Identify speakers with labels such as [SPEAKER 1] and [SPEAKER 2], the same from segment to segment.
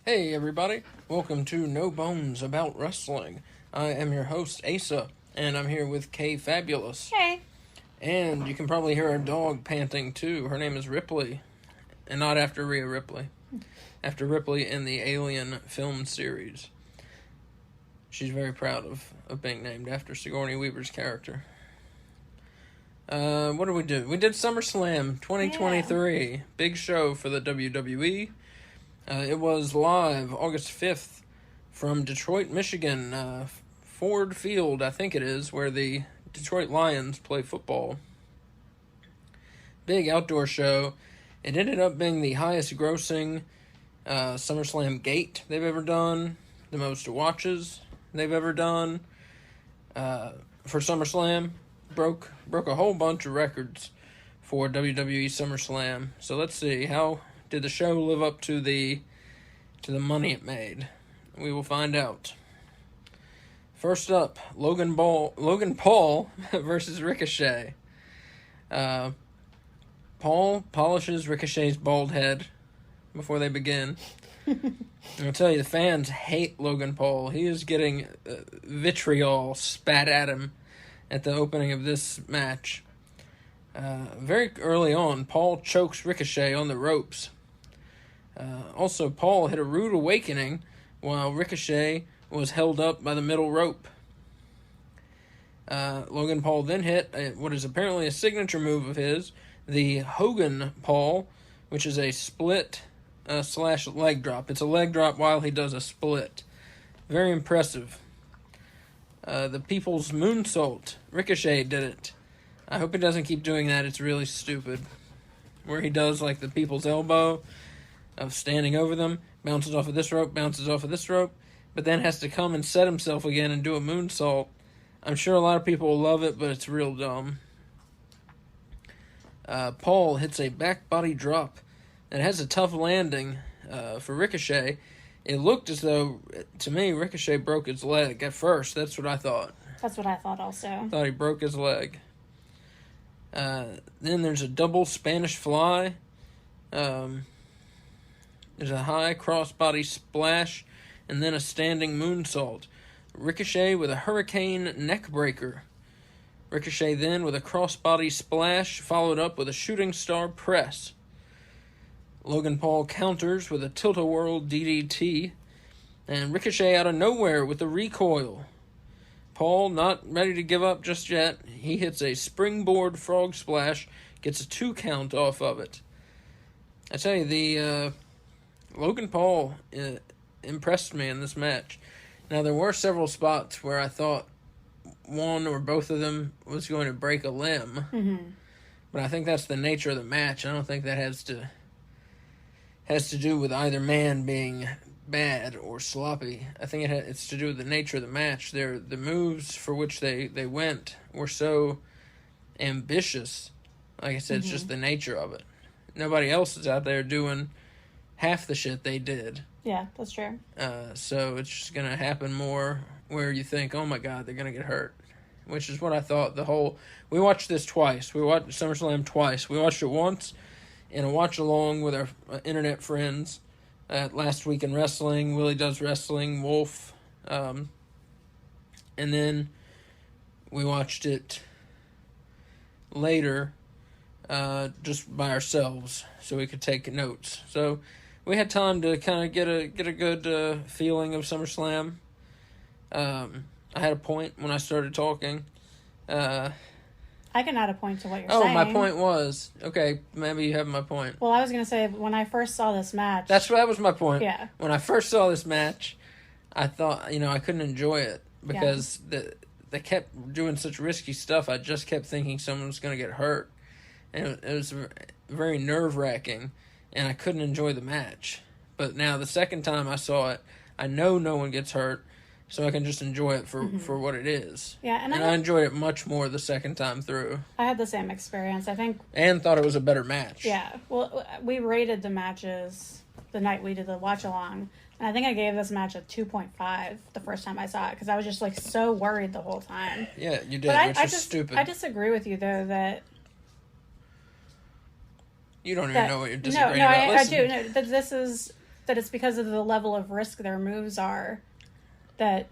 [SPEAKER 1] Hey everybody, welcome to No Bones About Wrestling. I am your host, Asa, and I'm here with Kay Fabulous.
[SPEAKER 2] Hey.
[SPEAKER 1] And you can probably hear our dog panting too. Her name is Ripley, and not after Rhea Ripley. After Ripley in the Alien film series. She's very proud of being named after Sigourney Weaver's character. What did we do? We did SummerSlam 2023. Yeah. Big show for the WWE. It was live August 5th from Detroit, Michigan, Ford Field, I think it is, where the Detroit Lions play football. Big outdoor show. It ended up being the highest grossing SummerSlam gate they've ever done, the most watches they've ever done for SummerSlam. Broke a whole bunch of records for WWE SummerSlam. So let's see, how did the show live up to the money it made? We will find out. First up, Logan Paul versus Ricochet. Paul polishes Ricochet's bald head before they begin. I'll tell you, the fans hate Logan Paul. He is getting vitriol spat at him at the opening of this match. Very early on, Paul chokes Ricochet on the ropes. Also, Paul hit a rude awakening while Ricochet was held up by the middle rope. Logan Paul then hit what is apparently a signature move of his, the Hogan Paul, which is a split slash leg drop. It's a leg drop while he does a split. Very impressive. The People's Moonsault. Ricochet did it. I hope he doesn't keep doing that. It's really stupid. Where he does like the People's Elbow of standing over them, bounces off of this rope, bounces off of this rope, but then has to come and set himself again and do a moonsault. I'm sure a lot of people will love it, but it's real dumb. Paul hits a back body drop and has a tough landing for Ricochet. It looked as though, to me, Ricochet broke his leg at first. That's what I thought.
[SPEAKER 2] That's what I thought also.
[SPEAKER 1] I thought he broke his leg. Then there's a double Spanish fly. There's a high crossbody splash, and then a standing moonsault. Ricochet with a hurricane neckbreaker. Ricochet then with a crossbody splash, followed up with a shooting star press. Logan Paul counters with a tilt-a-whirl DDT, and Ricochet out of nowhere with a recoil. Paul not ready to give up just yet. He hits a springboard frog splash, gets a 2 count off of it. I tell you, the Logan Paul impressed me in this match. Now, there were several spots where I thought one or both of them was going to break a limb.
[SPEAKER 2] Mm-hmm.
[SPEAKER 1] But I think that's the nature of the match. I don't think that has to do with either man being bad or sloppy. I think it's to do with the nature of the match. The moves for which they went were so ambitious. Like I said, It's just the nature of it. Nobody else is out there doing half the shit they did.
[SPEAKER 2] Yeah, that's true.
[SPEAKER 1] So it's just going to happen more where you think, oh my God, they're going to get hurt. Which is what I thought we watched this twice. We watched SummerSlam twice. We watched it once in a watch-along with our internet friends Last Week in Wrestling, Willie Does Wrestling, Wolf. And then we watched it later just by ourselves so we could take notes. So we had time to kind of get a good feeling of SummerSlam. I had a point when I started talking.
[SPEAKER 2] I can add a point to what you're saying.
[SPEAKER 1] Oh, my point was... Okay, maybe you have my point.
[SPEAKER 2] Well, I was going to say, when I first saw this match...
[SPEAKER 1] That was my point.
[SPEAKER 2] Yeah.
[SPEAKER 1] When I first saw this match, I thought, I couldn't enjoy it because they kept doing such risky stuff. I just kept thinking someone was going to get hurt. And it was very nerve-wracking, and I couldn't enjoy the match. But now, the second time I saw it, I know no one gets hurt, so I can just enjoy it for what it is.
[SPEAKER 2] Yeah, and
[SPEAKER 1] I enjoyed it much more the second time through.
[SPEAKER 2] I had the same experience, I think.
[SPEAKER 1] And thought it was a better match.
[SPEAKER 2] Yeah, well, we rated the matches the night we did the watch-along, and I think I gave this match a 2.5 the first time I saw it, because I was just, so worried the whole time.
[SPEAKER 1] Yeah, you did,
[SPEAKER 2] but
[SPEAKER 1] which is stupid.
[SPEAKER 2] I disagree with you, though, that...
[SPEAKER 1] You don't even know what you're disagreeing about.
[SPEAKER 2] I do. No, this is that it's because of the level of risk their moves are that,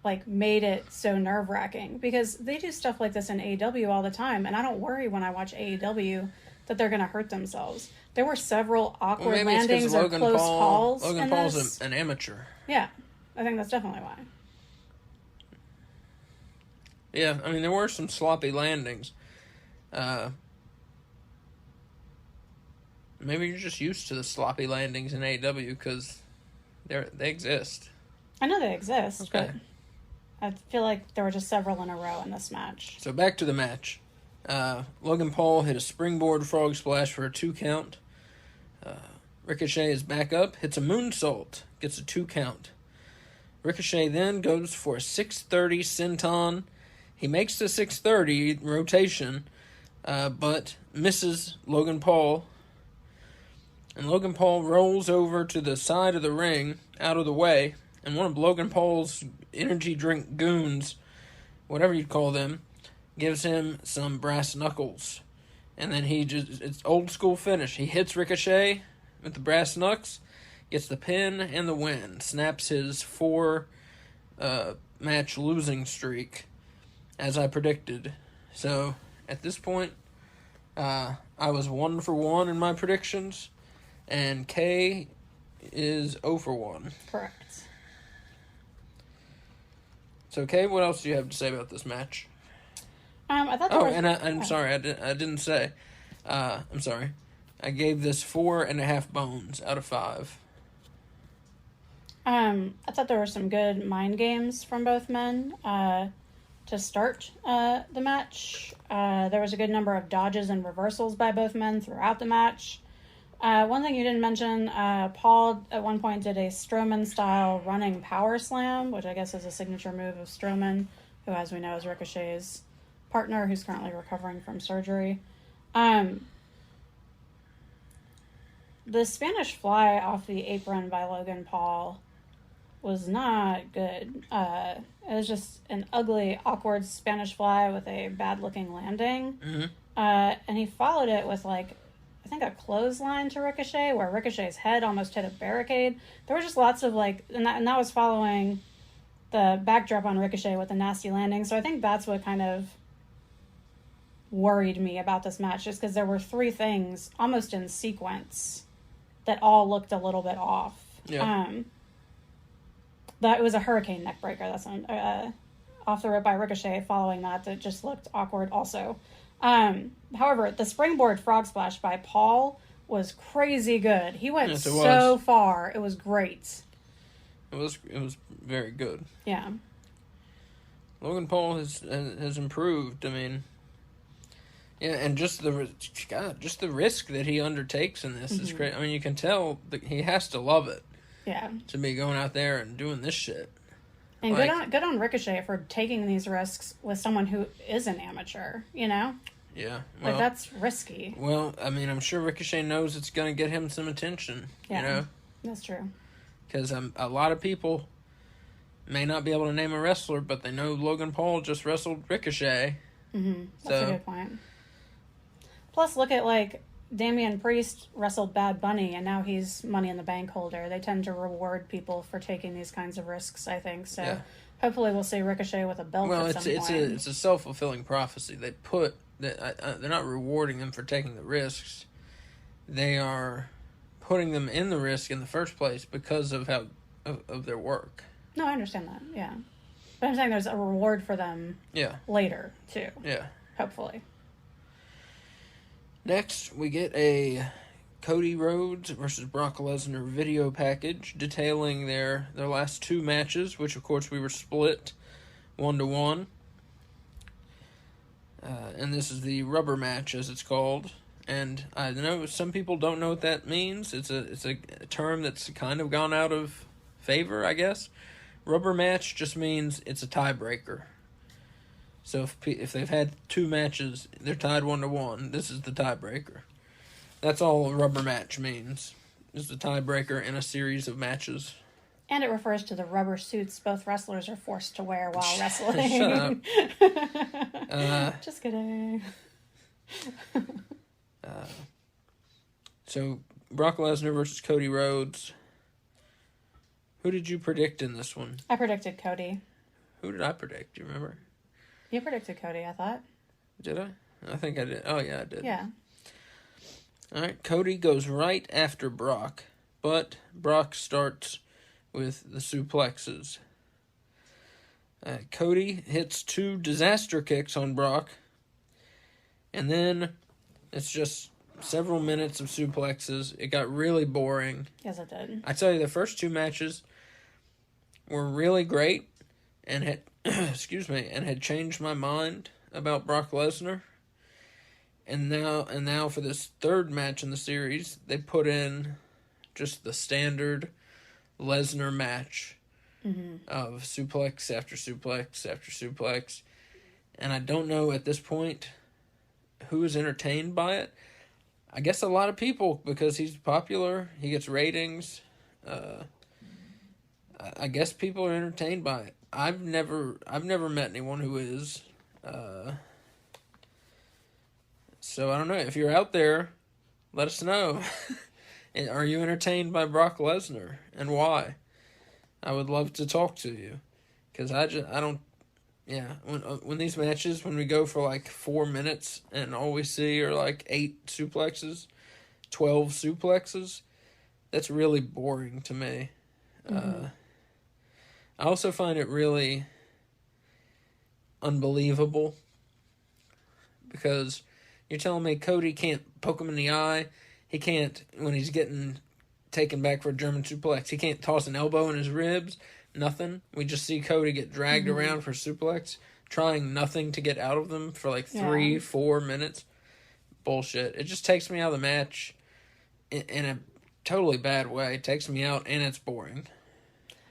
[SPEAKER 2] like, made it so nerve-wracking. Because they do stuff like this in AEW all the time, and I don't worry when I watch AEW that they're going to hurt themselves. There were several awkward landings or close calls.
[SPEAKER 1] Logan Paul's an amateur.
[SPEAKER 2] Yeah, I think that's definitely why.
[SPEAKER 1] Yeah, I mean, there were some sloppy landings. Maybe you're just used to the sloppy landings in AEW because they exist.
[SPEAKER 2] I know they exist,
[SPEAKER 1] okay.
[SPEAKER 2] But I feel like there were just several in a row in this match.
[SPEAKER 1] So back to the match. Logan Paul hit a springboard frog splash for a 2 count. Ricochet is back up, hits a moonsault, gets a 2 count. Ricochet then goes for a 630 senton. He makes the 630 rotation, but misses Logan Paul. And Logan Paul rolls over to the side of the ring, out of the way, and one of Logan Paul's energy drink goons, whatever you'd call them, gives him some brass knuckles. And then it's old school finish. He hits Ricochet with the brass knucks, gets the pin and the win, snaps his 4 match losing streak, as I predicted. So, at this point, I was 1 for 1 in my predictions, and Kay is 0 for 1.
[SPEAKER 2] Correct.
[SPEAKER 1] So, Kay, what else do you have to say about this match?
[SPEAKER 2] I thought.
[SPEAKER 1] I'm sorry, I didn't say. I'm sorry. I gave this 4.5 bones out of 5.
[SPEAKER 2] I thought there were some good mind games from both men to start the match. There was a good number of dodges and reversals by both men throughout the match. One thing you didn't mention, Paul at one point did a Strowman-style running power slam, which I guess is a signature move of Strowman, who, as we know, is Ricochet's partner, who's currently recovering from surgery. The Spanish fly off the apron by Logan Paul was not good. It was just an ugly, awkward Spanish fly with a bad-looking landing.
[SPEAKER 1] Mm-hmm.
[SPEAKER 2] And he followed it with, like, I think a clothesline to Ricochet, where Ricochet's head almost hit a barricade. There were just lots of, like, and that was following the backdrop on Ricochet with a nasty landing. So I think that's what kind of worried me about this match, just because there were 3 things almost in sequence that all looked a little bit off.
[SPEAKER 1] Yeah.
[SPEAKER 2] That was a hurricane neck breaker. That's off the rope by Ricochet. Following that just looked awkward also. However, the springboard frog splash by Paul was crazy good. He went so far. It was great.
[SPEAKER 1] It was very good.
[SPEAKER 2] Yeah.
[SPEAKER 1] Logan Paul has improved. I mean, yeah, and just the risk that he undertakes in this is crazy. I mean, you can tell that he has to love it.
[SPEAKER 2] Yeah. To
[SPEAKER 1] be going out there and doing this shit.
[SPEAKER 2] And good on Ricochet for taking these risks with someone who is an amateur, you know?
[SPEAKER 1] Yeah. Well,
[SPEAKER 2] like, that's risky.
[SPEAKER 1] Well, I mean, I'm sure Ricochet knows it's going to get him some attention, you know?
[SPEAKER 2] That's true.
[SPEAKER 1] Because a lot of people may not be able to name a wrestler, but they know Logan Paul just wrestled Ricochet.
[SPEAKER 2] Mm-hmm. That's a good point. Plus, look at, like, Damian Priest wrestled Bad Bunny, and now he's Money in the Bank holder. They tend to reward people for taking these kinds of risks, I think. So hopefully we'll see Ricochet with a belt at some point.
[SPEAKER 1] It's a self-fulfilling prophecy. They're not rewarding them for taking the risks. They are putting them in the risk in the first place because of of their work.
[SPEAKER 2] No, I understand that, yeah. But I'm saying there's a reward for them later, too.
[SPEAKER 1] Yeah.
[SPEAKER 2] Hopefully.
[SPEAKER 1] Next, we get a Cody Rhodes versus Brock Lesnar video package detailing their last 2 matches, which, of course, we were split 1-1. And this is the rubber match, as it's called. And I know some people don't know what that means. It's a term that's kind of gone out of favor, I guess. Rubber match just means it's a tiebreaker. So if they've had 2 matches, they're tied 1-1. This is the tiebreaker. That's all a rubber match means. It's a tiebreaker in a series of matches.
[SPEAKER 2] And it refers to the rubber suits both wrestlers are forced to wear while wrestling.
[SPEAKER 1] Shut up.
[SPEAKER 2] Just kidding.
[SPEAKER 1] So, Brock Lesnar versus Cody Rhodes. Who did you predict in this one?
[SPEAKER 2] I predicted Cody.
[SPEAKER 1] Who did I predict? Do you remember?
[SPEAKER 2] You predicted Cody, I thought.
[SPEAKER 1] Did I? I think I did. Oh, yeah, I did.
[SPEAKER 2] Yeah.
[SPEAKER 1] All right, Cody goes right after Brock, but Brock starts with the suplexes. Cody hits 2 disaster kicks on Brock, and then it's just several minutes of suplexes. It got really boring.
[SPEAKER 2] Yes, it did.
[SPEAKER 1] I tell you, the first 2 matches were really great, and had had changed my mind about Brock Lesnar. And now for this third match in the series, they put in just the standard Lesnar match of suplex after suplex after suplex. And I don't know at this point who is entertained by it. I guess a lot of people, because he's popular, he gets ratings. I guess people are entertained by it. I've never met anyone who is. So I don't know. If you're out there, let us know. Are you entertained by Brock Lesnar, and why? I would love to talk to you, because I don't. Yeah, when these matches, when we go for like 4 minutes and all we see are like 8 suplexes, 12 suplexes, that's really boring to me. I also find it really unbelievable, because you're telling me Cody can't poke him in the eye? He can't, when he's getting taken back for a German suplex, he can't toss an elbow in his ribs? Nothing. We just see Cody get dragged around for suplex, trying nothing to get out of them for like 3-4 minutes. Bullshit. It just takes me out of the match in a totally bad way. It takes me out, and it's boring.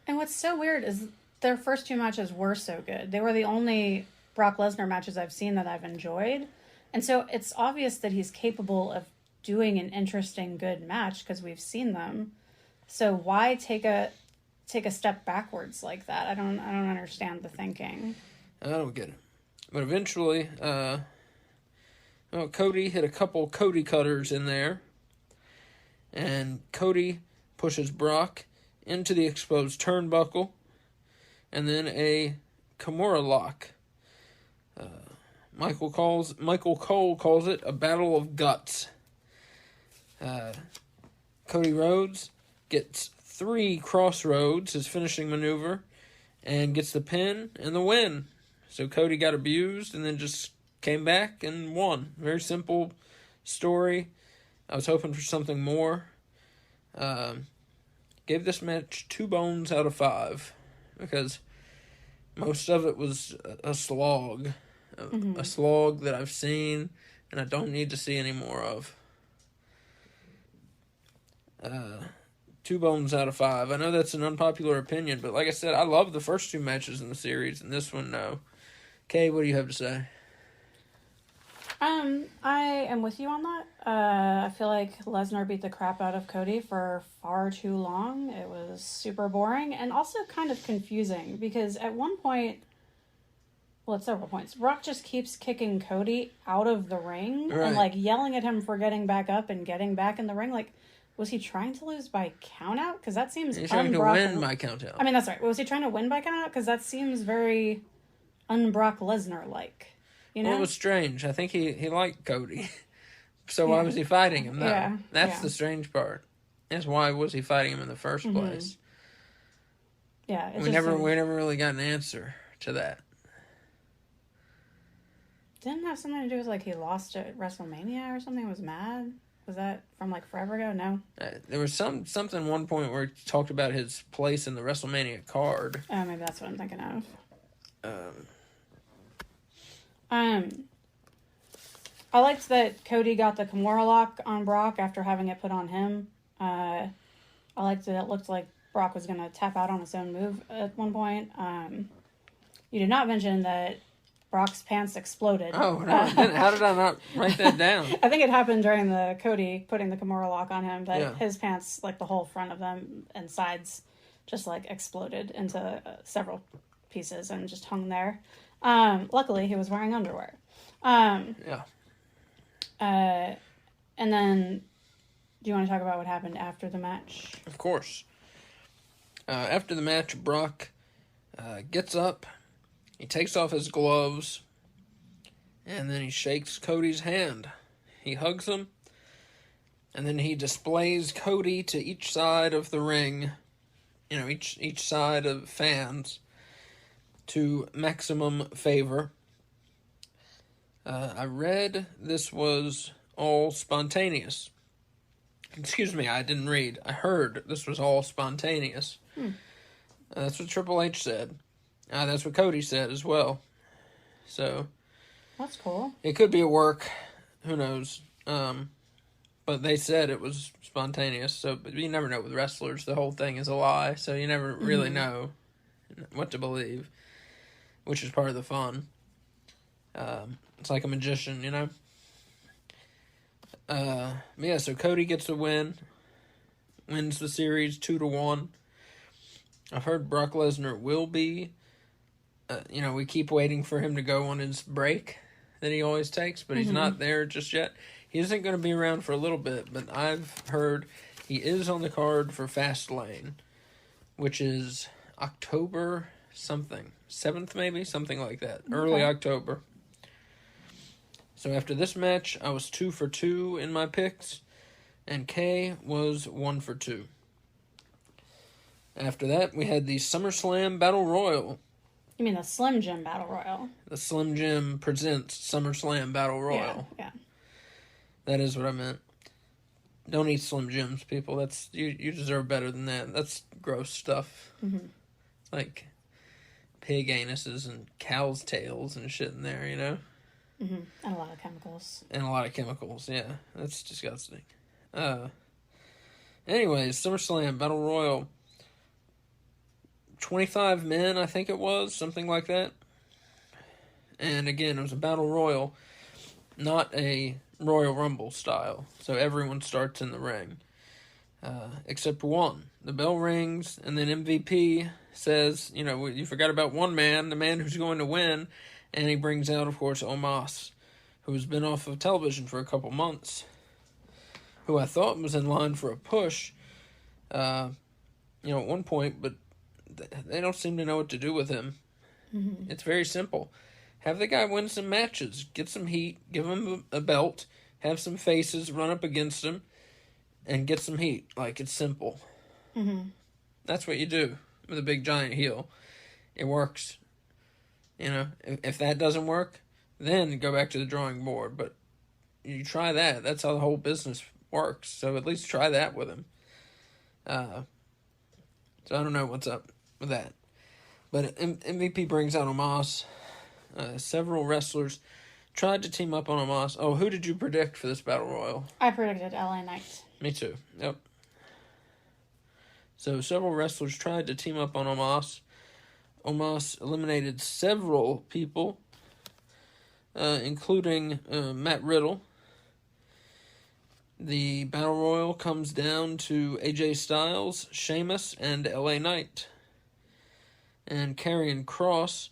[SPEAKER 2] And what's so weird is their first 2 matches were so good. They were the only Brock Lesnar matches I've seen that I've enjoyed. And so it's obvious that he's capable of doing an interesting, good match, because we've seen them. So why take a step backwards like that? I don't understand the thinking.
[SPEAKER 1] I don't get it. But eventually, Cody hit a couple Cody cutters in there, and Cody pushes Brock into the exposed turnbuckle, and then a Kimura lock. Michael Cole calls it a battle of guts. Cody Rhodes gets 3 crossroads, his finishing maneuver, and gets the pin and the win. So Cody got abused and then just came back and won. Very simple story. I was hoping for something more. Gave this match 2 bones out of 5, because most of it was a slog. A slog that I've seen and I don't need to see any more of. 2 bones out of 5. I know that's an unpopular opinion, but like I said, I love the first 2 matches in the series, and this one, no. Kay, what do you have to say?
[SPEAKER 2] I am with you on that. I feel like Lesnar beat the crap out of Cody for far too long. It was super boring and also kind of confusing, because at one point, well, at several points, Brock just keeps kicking Cody out of the ring and like yelling at him for getting back up and getting back in the ring. Like, was he trying to lose by countout? Because that seems
[SPEAKER 1] He's trying to win by countout.
[SPEAKER 2] I mean, that's right. Was he trying to win by countout? Because that seems very un-Brock Lesnar-like. You know?
[SPEAKER 1] Well, it was strange. I think he liked Cody. So why was he fighting him? No. That's the strange part. That's why was he fighting him in the first place.
[SPEAKER 2] Yeah.
[SPEAKER 1] We never really got an answer to that.
[SPEAKER 2] Didn't have something to do with like he lost at WrestleMania or something? Was mad? Was that from like forever ago? No.
[SPEAKER 1] There was something one point where he talked about his place in the WrestleMania card.
[SPEAKER 2] Oh, maybe that's what I'm thinking of. I liked that Cody got the Kimura lock on Brock after having it put on him. I liked that it looked like Brock was going to tap out on his own move at one point. You did not mention that Brock's pants exploded.
[SPEAKER 1] Oh, no. How did I not write that down?
[SPEAKER 2] I think it happened during the Cody putting the Kimura lock on him, but his pants, like the whole front of them and sides, just like exploded into several pieces and just hung there. Luckily, he was wearing underwear. And then, do you want to talk about what happened after the match?
[SPEAKER 1] Of course. After the match, Brock gets up, he takes off his gloves, and then he shakes Cody's hand. He hugs him, and then he displays Cody to each side of the ring, each side of fans, to maximum favor. I read this was all spontaneous. Excuse me, I didn't read. I heard this was all spontaneous. That's what Triple H said. That's what Cody said as well. So
[SPEAKER 2] that's cool.
[SPEAKER 1] It could be a work. Who knows? But they said it was spontaneous. So but you never know with wrestlers. The whole thing is a lie. So you never really know what to believe, which is part of the fun. It's like a magician, you know? Yeah, so Cody gets a win. Wins the series 2-1. I've heard Brock Lesnar will be. We keep waiting for him to go on his break that he always takes, but he's not there just yet. He isn't going to be around for a little bit, but I've heard he is on the card for Fastlane, which is October something. 7th maybe? Something like that. Okay. Early October. So after this match, I was 2 for 2 in my picks, and Kay was 1 for 2. After that, we had the SummerSlam Battle Royal.
[SPEAKER 2] You mean the Slim Jim Battle Royal?
[SPEAKER 1] The Slim Jim presents SummerSlam Battle Royal.
[SPEAKER 2] Yeah.
[SPEAKER 1] That is what I meant. Don't eat Slim Jims, people. That's you deserve better than that. That's gross stuff. It's like pig anuses and cow's tails and shit in there, you know?
[SPEAKER 2] And a lot of chemicals.
[SPEAKER 1] Yeah. That's disgusting. Anyways, SummerSlam Battle Royal. 25 men, I think it was, something like that. And again, it was a Battle Royal, not a Royal Rumble style. So everyone starts in the ring, except one. The bell rings, and then MVP says, you forgot about one man, the man who's going to win. And he brings out, of course, Omos, who has been off of television for a couple months, who I thought was in line for a push, at one point, but they don't seem to know what to do with him. It's very simple. Have the guy win some matches, get some heat, give him a belt, have some faces run up against him, and get some heat. Like, it's simple. That's what you do with a big giant heel. It works. If that doesn't work, then go back to the drawing board. But you try that. That's how the whole business works. So at least try that with him. So I don't know what's up with that. But MVP brings out Omos. Several wrestlers tried to team up on Omos. Oh, who did you predict for this Battle Royal?
[SPEAKER 2] I predicted LA Knight.
[SPEAKER 1] Me too. Yep. So several wrestlers tried to team up on Omos. Omos eliminated several people, including Matt Riddle. The Battle Royal comes down to AJ Styles, Sheamus, and LA Knight. And Karrion Kross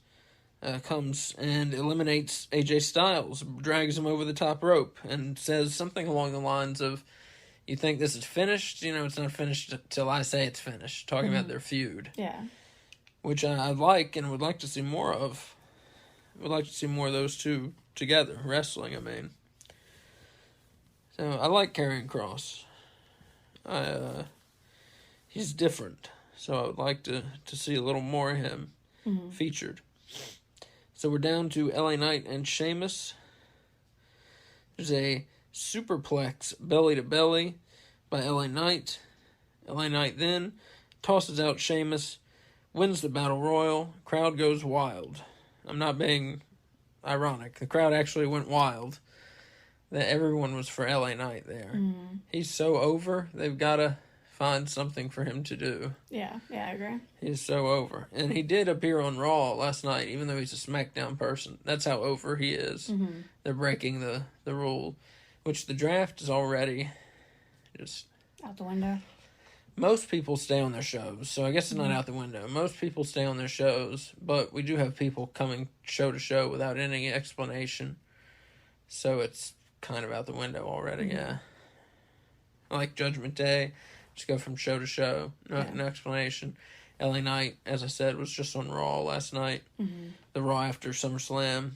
[SPEAKER 1] comes and eliminates AJ Styles, drags him over the top rope, and says something along the lines of, you think this is finished? It's not finished till I say it's finished. Talking about their feud.
[SPEAKER 2] Yeah.
[SPEAKER 1] Which I like and would like to see more of. I would like to see more of those two together, wrestling, I mean. So, I like Karrion Kross. He's different, so I would like to see a little more of him featured. So, we're down to LA Knight and Sheamus. There's a superplex belly-to-belly by LA Knight. LA Knight then tosses out Sheamus, wins the Battle Royal. Crowd goes wild. I'm not being ironic. The crowd actually went wild. That everyone was for LA Knight there. He's so over. They've got to find something for him to do.
[SPEAKER 2] Yeah, I agree.
[SPEAKER 1] He's so over. And he did appear on Raw last night, even though he's a SmackDown person. That's how over he is. They're breaking the rule, which the draft is already just
[SPEAKER 2] out the window.
[SPEAKER 1] Most people stay on their shows, so I guess it's not out the window. Most people stay on their shows, but we do have people coming show to show without any explanation. So it's kind of out the window already, yeah. Like Judgment Day, just go from show to show, no explanation. LA Knight, as I said, was just on Raw last night.
[SPEAKER 2] Mm-hmm.
[SPEAKER 1] The Raw after SummerSlam.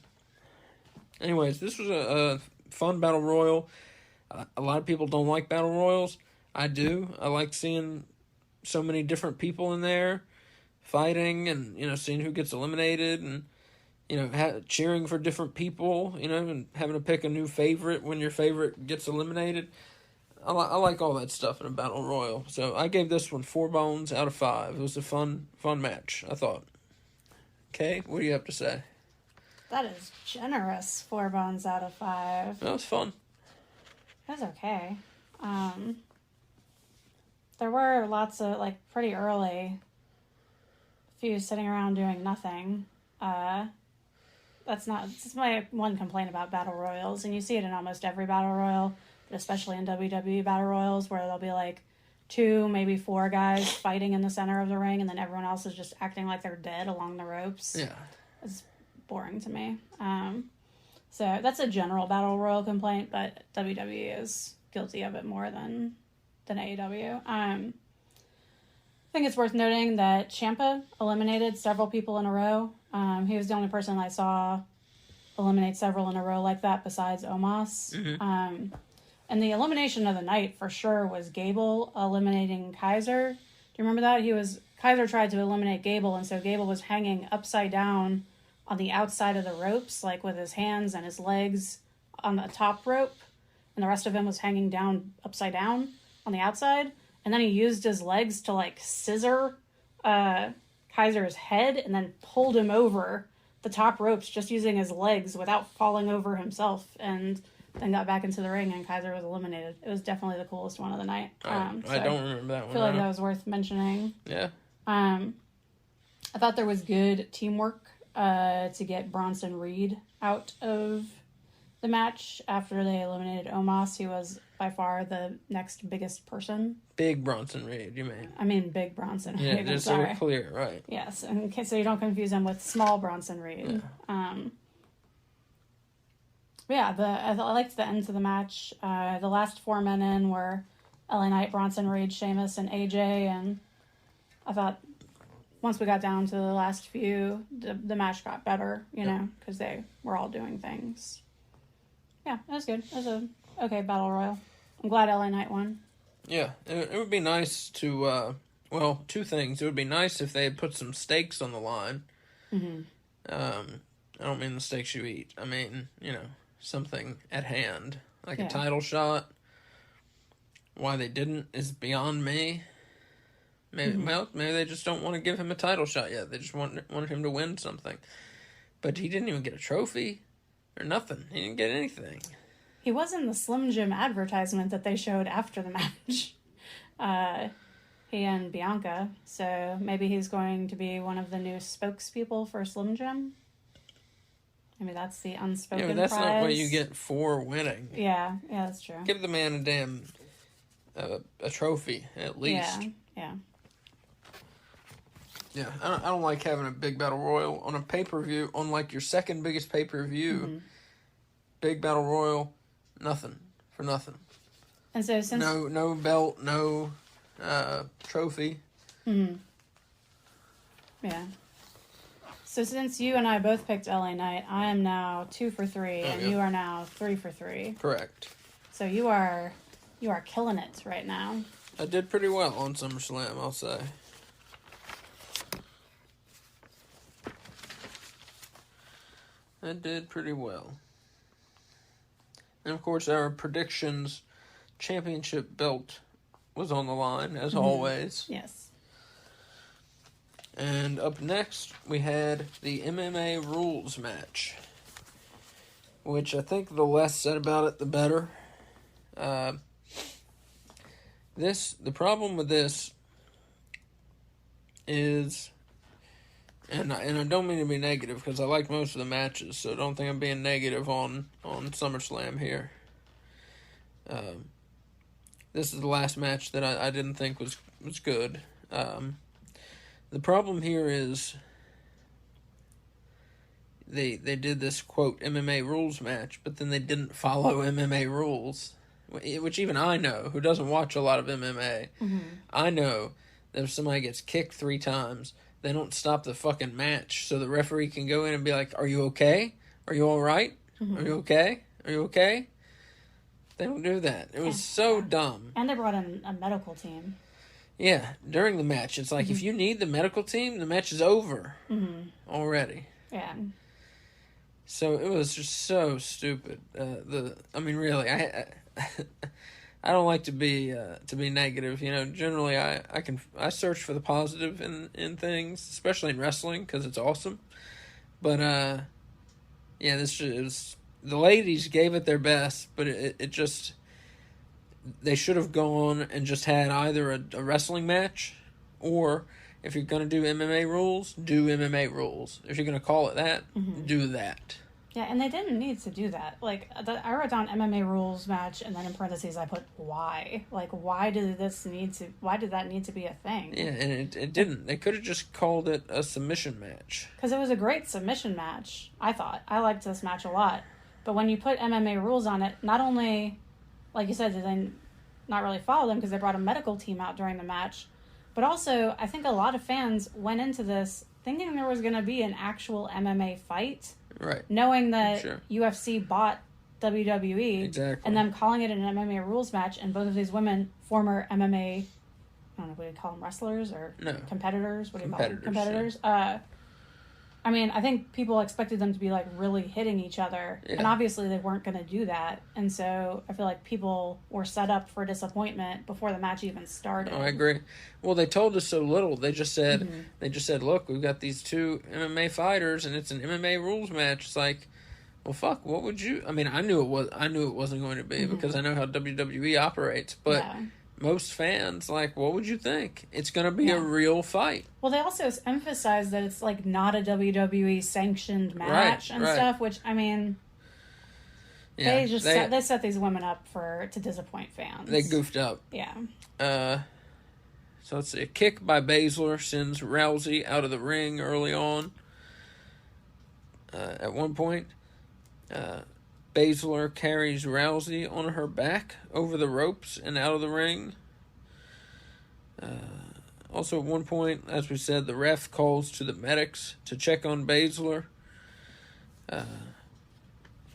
[SPEAKER 1] Anyways, this was a fun Battle Royal. A lot of people don't like Battle Royals. I do. I like seeing so many different people in there fighting and, seeing who gets eliminated and, cheering for different people, and having to pick a new favorite when your favorite gets eliminated. I like all that stuff in a Battle Royal. So I gave this one 4 bones out of 5. It was a fun match, I thought. Okay, what do you have to say?
[SPEAKER 2] That is generous. 4 bones out of 5.
[SPEAKER 1] That was fun.
[SPEAKER 2] It was okay. There were lots of, pretty early, few sitting around doing nothing. That's my one complaint about Battle Royals, and you see it in almost every Battle Royal, but especially in WWE Battle Royals, where there'll be 2, maybe 4 guys fighting in the center of the ring, and then everyone else is just acting like they're dead along the ropes.
[SPEAKER 1] Yeah.
[SPEAKER 2] It's boring to me. So that's a general Battle Royal complaint, but WWE is guilty of it more than AEW. I think it's worth noting that Ciampa eliminated several people in a row. He was the only person I saw eliminate several in a row like that besides Omos.
[SPEAKER 1] Mm-hmm.
[SPEAKER 2] And the elimination of the night for sure was Gable eliminating Kaiser. Do you remember that? Kaiser tried to eliminate Gable, and so Gable was hanging upside down on the outside of the ropes, with his hands and his legs on the top rope, and the rest of him was hanging down upside down on the outside. And then he used his legs to scissor Kaiser's head and then pulled him over the top ropes just using his legs without falling over himself, and then got back into the ring, and Kaiser was eliminated. It was definitely the coolest one of the night.
[SPEAKER 1] I don't remember that one.
[SPEAKER 2] I feel like that was worth mentioning.
[SPEAKER 1] Yeah.
[SPEAKER 2] I thought there was good teamwork to get Bronson Reed out of the match after they eliminated Omos. He was by far the next biggest person.
[SPEAKER 1] Big Bronson Reed, you mean?
[SPEAKER 2] I mean big Bronson Reed.
[SPEAKER 1] Yeah, just so we're clear, right.
[SPEAKER 2] Yes, and so you don't confuse him with small Bronson Reed. Yeah. I liked the end of the match. The last 4 men in were LA Knight, Bronson Reed, Sheamus, and AJ, and I thought once we got down to the last few, the match got better, because they were all doing things. Yeah, it was good. It was a okay Battle Royal. I'm glad LA Knight won.
[SPEAKER 1] Yeah, it would be nice to, 2 things. It would be nice if they had put some stakes on the line.
[SPEAKER 2] Mm-hmm.
[SPEAKER 1] I don't mean the stakes you eat. I mean, something at hand. Like
[SPEAKER 2] a
[SPEAKER 1] title shot. Why they didn't is beyond me. Maybe maybe they just don't want to give him a title shot yet. They just wanted him to win something. But he didn't even get a trophy or nothing. He didn't get anything.
[SPEAKER 2] He was in the Slim Jim advertisement that they showed after the match. He and Bianca. So maybe he's going to be one of the new spokespeople for Slim Jim. Maybe that's the unspoken prize.
[SPEAKER 1] Yeah, but that's not what you get for winning.
[SPEAKER 2] Yeah, that's true.
[SPEAKER 1] Give the man a damn a trophy at least.
[SPEAKER 2] Yeah.
[SPEAKER 1] Yeah, I don't like having a big battle royal on a pay-per-view, on your second biggest pay-per-view.
[SPEAKER 2] Mm-hmm.
[SPEAKER 1] Big battle royal, nothing for nothing.
[SPEAKER 2] And so since
[SPEAKER 1] no belt, no trophy.
[SPEAKER 2] Mm-hmm. Yeah. So since you and I both picked LA Knight, I am now 2 for 3, and you are now 3 for 3.
[SPEAKER 1] Correct.
[SPEAKER 2] So you are killing it right now.
[SPEAKER 1] I did pretty well on SummerSlam, I'll say. I did pretty well. And of course, our predictions championship belt was on the line, as always.
[SPEAKER 2] Yes.
[SPEAKER 1] And up next, we had the MMA rules match, which I think the less said about it, the better. The problem with this is, and I don't mean to be negative because I like most of the matches, so don't think I'm being negative on SummerSlam here. This is the last match that I didn't think was good. The problem here is they did this, quote, MMA rules match, but then they didn't follow MMA rules, which even I know, who doesn't watch a lot of MMA, I know that if somebody gets kicked 3 times, they don't stop the fucking match so the referee can go in and be like, "Are you okay? Are you all right? Are you okay? Are you okay?" They don't do that. It was so dumb.
[SPEAKER 2] And they brought in a medical team.
[SPEAKER 1] Yeah, during the match. It's like, if you need the medical team, the match is over already.
[SPEAKER 2] Yeah.
[SPEAKER 1] So it was just so stupid. Really, I don't like to be negative. Generally I search for the positive in things, especially in wrestling, because it's awesome. But the ladies gave it their best, but it just, they should have gone and just had either a wrestling match, or if you're going to do MMA rules, do MMA rules. If you're going to call it that, do that.
[SPEAKER 2] Yeah, and they didn't need to do that. Like, I wrote down MMA rules match, and then in parentheses I put why. Like, why did that need to be a thing?
[SPEAKER 1] Yeah, and it didn't. They could have just called it a submission match.
[SPEAKER 2] Because it was a great submission match, I thought. I liked this match a lot. But when you put MMA rules on it, not only, like you said, did they not really follow them because they brought a medical team out during the match, but also I think a lot of fans went into this thinking there was going to be an actual MMA fight.
[SPEAKER 1] Right.
[SPEAKER 2] Knowing that UFC bought WWE.
[SPEAKER 1] Exactly.
[SPEAKER 2] And them calling it an MMA rules match, and both of these women, former MMA, I don't know, what do you call them, wrestlers or competitors? What do you call them? Competitors. Yeah. I think people expected them to be, like, really hitting each other. Yeah. And obviously they weren't going to do that. And so I feel like people were set up for disappointment before the match even started.
[SPEAKER 1] Oh, I agree. Well, they told us so little. They just said, look, we've got these 2 MMA fighters and it's an MMA rules match. It's like, well, fuck, what would you... I knew it wasn't going to be because I know how WWE operates. But most fans, like, what would you think? It's going to be a real fight.
[SPEAKER 2] Well, they also emphasize that it's, like, not a WWE sanctioned match stuff, which, they set these women up to disappoint fans.
[SPEAKER 1] They goofed up.
[SPEAKER 2] Yeah.
[SPEAKER 1] So let's see. A kick by Baszler sends Rousey out of the ring early on. At one point, Baszler carries Rousey on her back over the ropes and out of the ring. Also, at one point, as we said, the ref calls to the medics to check on Baszler.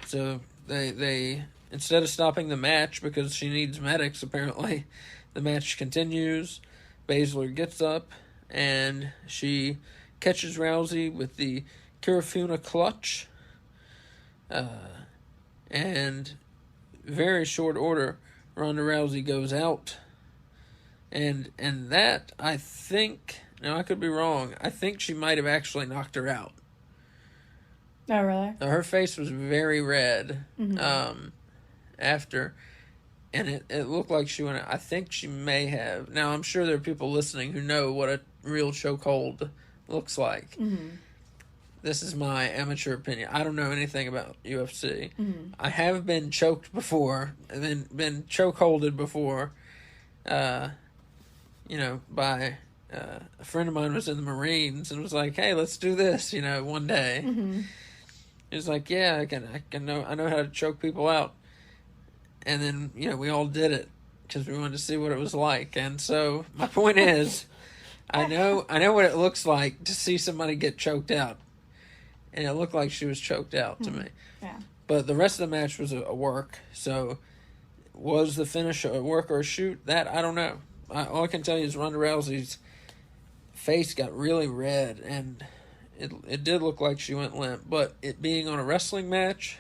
[SPEAKER 1] So they instead of stopping the match because she needs medics, apparently, the match continues. Baszler gets up and she catches Rousey with the Kirifuna clutch. And very short order, Ronda Rousey goes out. And that, I think, now I could be wrong, I think she might have actually knocked her out.
[SPEAKER 2] Oh, really?
[SPEAKER 1] Her face was very red after, and it looked like she went, I think she may have. Now, I'm sure there are people listening who know what a real chokehold looks like. Mm-hmm. This is my amateur opinion. I don't know anything about UFC. Mm-hmm. I have been choked before, and then been chokeholded before, by a friend of mine was in the Marines and was like, "Hey, let's do this," one day. Mm-hmm. He was like, "Yeah, I know how to choke people out." And then, we all did it because we wanted to see what it was like. And so my point is, I know what it looks like to see somebody get choked out. And it looked like she was choked out to me.
[SPEAKER 2] Yeah.
[SPEAKER 1] But the rest of the match was a work. So was the finish a work or a shoot? That, I don't know. All I can tell you is Ronda Rousey's face got really red. And it did look like she went limp. But it being on a wrestling match,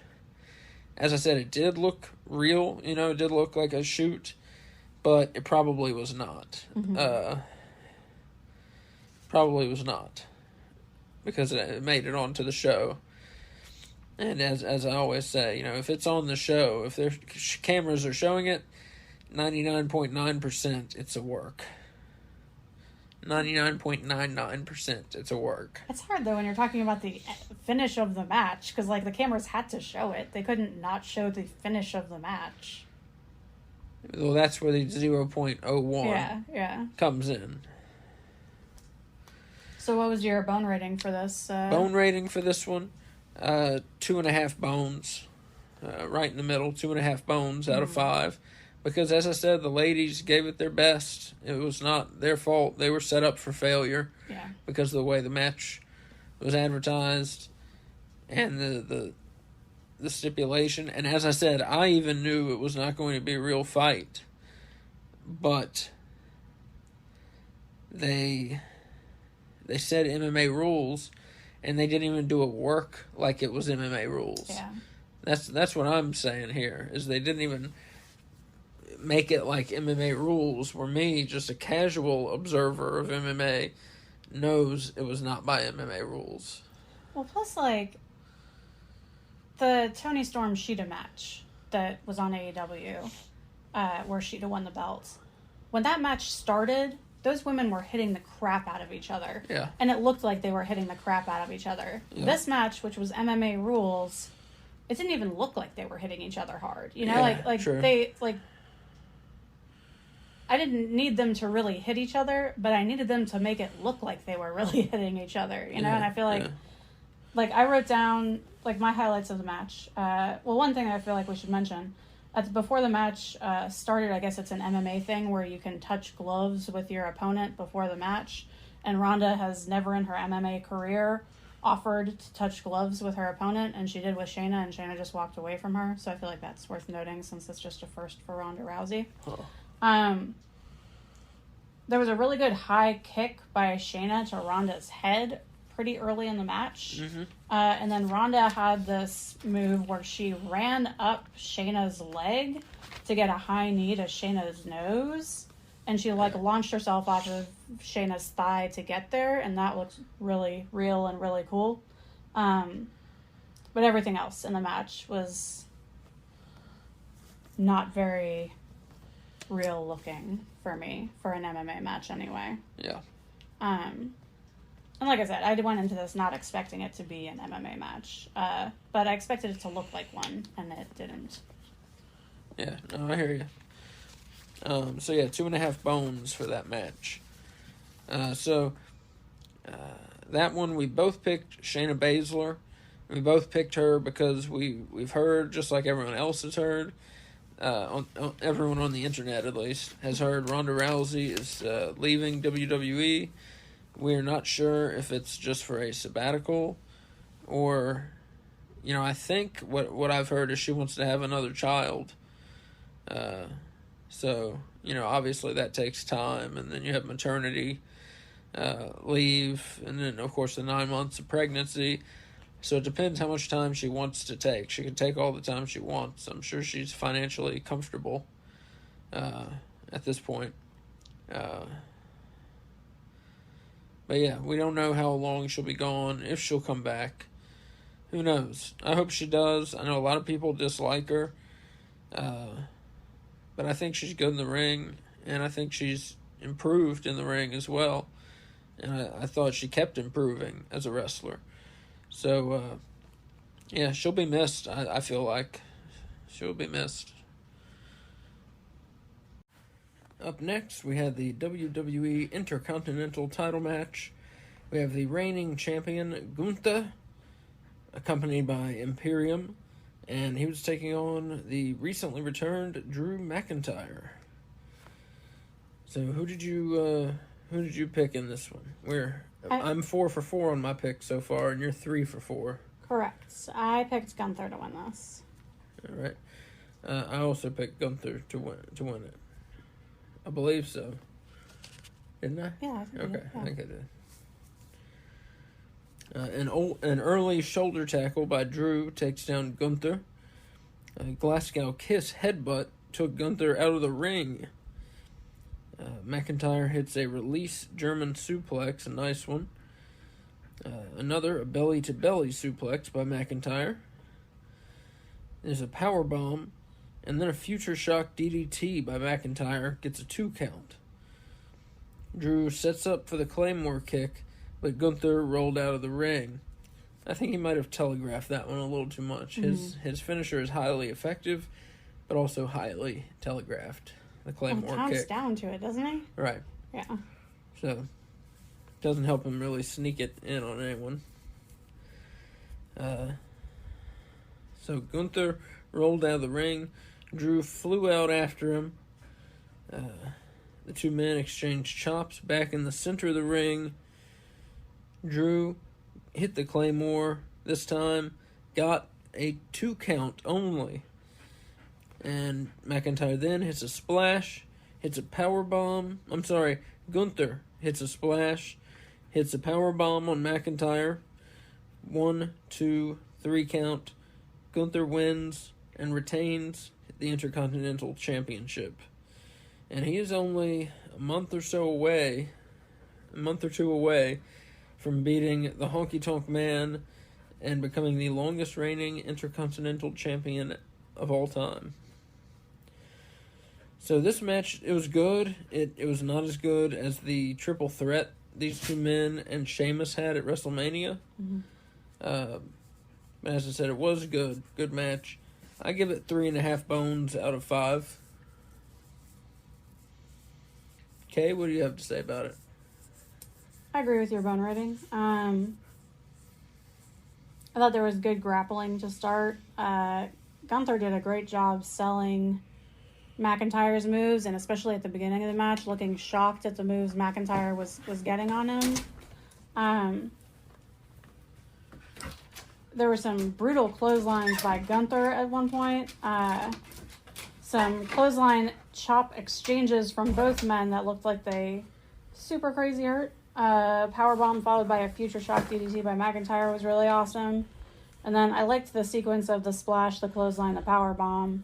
[SPEAKER 1] as I said, it did look real. It did look like a shoot. But it probably was not. Mm-hmm. Probably was not. Because it made it onto the show. And as I always say, if it's on the show, if their cameras are showing it, 99.9% it's a work. 99.99% it's a work.
[SPEAKER 2] It's hard, though, when you're talking about the finish of the match, because, the cameras had to show it. They couldn't not show the finish of the match.
[SPEAKER 1] Well, that's where the 0.01 comes in.
[SPEAKER 2] So what was your bone rating for this?
[SPEAKER 1] Bone rating for this one, 2.5 bones. Right in the middle, 2.5 bones out of 5. Because, as I said, the ladies gave it their best. It was not their fault. They were set up for failure.
[SPEAKER 2] Yeah.
[SPEAKER 1] Because of the way the match was advertised and the stipulation. And as I said, I even knew it was not going to be a real fight. But they said MMA rules, and they didn't even do it work like it was MMA rules.
[SPEAKER 2] Yeah.
[SPEAKER 1] That's what I'm saying here, is they didn't even make it like MMA rules, where me, just a casual observer of MMA, knows it was not by MMA rules.
[SPEAKER 2] Well, plus, like, the Toni Storm Sheeta match that was on AEW, where Sheeta won the belt. When that match started, those women were hitting the crap out of each other.
[SPEAKER 1] Yeah.
[SPEAKER 2] And it looked like they were hitting the crap out of each other. Yeah. This match, which was MMA rules, it didn't even look like they were hitting each other hard. You know,
[SPEAKER 1] yeah,
[SPEAKER 2] like
[SPEAKER 1] true.
[SPEAKER 2] they, like, I didn't need them to really hit each other, but I needed them to make it look like they were really hitting each other, you know? And I feel like, I wrote down, like, my highlights of the match. Well, one thing I feel like we should mention, before the match started, I guess it's an MMA thing where you can touch gloves with your opponent before the match. And Ronda has never in her MMA career offered to touch gloves with her opponent, and she did with Shayna, and Shayna just walked away from her. So I feel like that's worth noting, since it's just a first for Ronda Rousey. There was a really good high kick by Shayna to Ronda's head pretty early in the match.
[SPEAKER 1] Mm-hmm.
[SPEAKER 2] And then Ronda had this move where she ran up Shayna's leg to get a high knee to Shayna's nose. And she, like, launched herself off of Shayna's thigh to get there. And that looked really real and really cool. But everything else in the match was not very real looking for me, for an MMA match anyway.
[SPEAKER 1] Yeah.
[SPEAKER 2] And like I said, I went into this not expecting it to be an MMA match. But I expected it to look like one, and it didn't.
[SPEAKER 1] Yeah, no, I hear you. So yeah, 2.5 bones for that match. That one we both picked Shayna Baszler. We both picked her because we've heard, just like everyone else has heard, everyone on the internet at least has heard, Ronda Rousey is leaving WWE. We're not sure if it's just for a sabbatical, or, you know, I think what I've heard is she wants to have another child. So, you know, obviously that takes time, and then you have maternity leave, and then, of course, the 9 months of pregnancy. So it depends how much time she wants to take. She can take all the time she wants. I'm sure she's financially comfortable at this point. But yeah, we don't know how long she'll be gone, if she'll come back. Who knows? I hope she does. I know a lot of people dislike her. But I think she's good in the ring, and I think she's improved in the ring as well. And I thought she kept improving as a wrestler. So, yeah, she'll be missed. I feel like she'll be missed. Up next, we had the WWE Intercontinental title match. We have the reigning champion, Gunther, accompanied by Imperium, and he was taking on the recently returned Drew McIntyre. So, who did you pick in this one? I'm 4 for 4 on my pick so far, and you're 3 for 4.
[SPEAKER 2] Correct. I picked Gunther to win this.
[SPEAKER 1] All right. I also picked Gunther to win it. I believe so. Didn't I?
[SPEAKER 2] Yeah, I think
[SPEAKER 1] okay.
[SPEAKER 2] Yeah.
[SPEAKER 1] I think I did. An early shoulder tackle by Drew takes down Gunther. Glasgow Kiss headbutt took Gunther out of the ring. McIntyre hits a release German suplex, a nice one. A belly-to-belly suplex by McIntyre. There's a power bomb, and then a future shock DDT by McIntyre gets a 2 count. Drew sets up for the Claymore kick, but Gunther rolled out of the ring. I think he might have telegraphed that one a little too much.
[SPEAKER 2] Mm-hmm.
[SPEAKER 1] His finisher is highly effective, but also highly telegraphed. The Claymore
[SPEAKER 2] counts
[SPEAKER 1] kick.
[SPEAKER 2] Down to it, doesn't he?
[SPEAKER 1] Right.
[SPEAKER 2] Yeah.
[SPEAKER 1] So, doesn't help him really sneak it in on anyone. So Gunther rolled out of the ring. Drew flew out after him. The two men exchanged chops back in the center of the ring. Drew hit the Claymore this time, got a 2 count only. And McIntyre then hits a splash, hits a power bomb. Gunther hits a splash, hits a power bomb on McIntyre. 1, 2, 3 count. Gunther wins and retains the Intercontinental Championship. And he is only a month or two away from beating the Honky Tonk Man and becoming the longest reigning Intercontinental Champion of all time. So this match, it was good. It was not as good as the triple threat these two men and Sheamus had at WrestleMania.
[SPEAKER 2] Mm-hmm.
[SPEAKER 1] But as I said, it was good. Good match. I give it 3.5 bones out of 5. Kay, what do you have to say about it?
[SPEAKER 2] I agree with your bone rating. I thought there was good grappling to start. Gunther did a great job selling McIntyre's moves, and especially at the beginning of the match, looking shocked at the moves McIntyre was getting on him. There were some brutal clotheslines by Gunther at one point. Some clothesline chop exchanges from both men that looked like they super crazy hurt. Powerbomb followed by a future shock DDT by McIntyre was really awesome. And then I liked the sequence of the splash, the clothesline, the powerbomb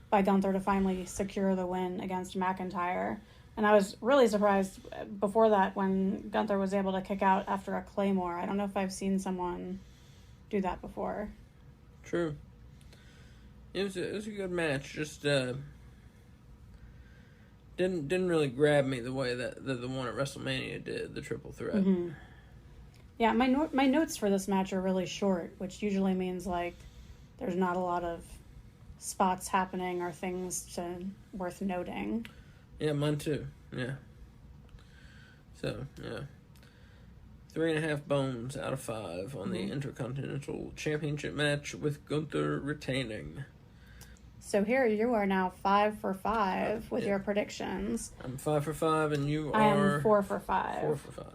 [SPEAKER 2] by Gunther to finally secure the win against McIntyre. And I was really surprised before that when Gunther was able to kick out after a Claymore. I don't know if I've seen someone do that before.
[SPEAKER 1] True. It was a good match. Just didn't really grab me the way that the one at WrestleMania did, the triple threat.
[SPEAKER 2] Mm-hmm. Yeah, my notes for this match are really short, which usually means like there's not a lot of spots happening or things worth noting.
[SPEAKER 1] Yeah, mine too. Yeah. So, yeah. 3.5 bones out of 5 on the Intercontinental Championship match with Gunther retaining.
[SPEAKER 2] So here you are now 5 for 5 with your predictions.
[SPEAKER 1] I'm 5 for 5 and you are...
[SPEAKER 2] I am 4 for 5.
[SPEAKER 1] 4 for 5.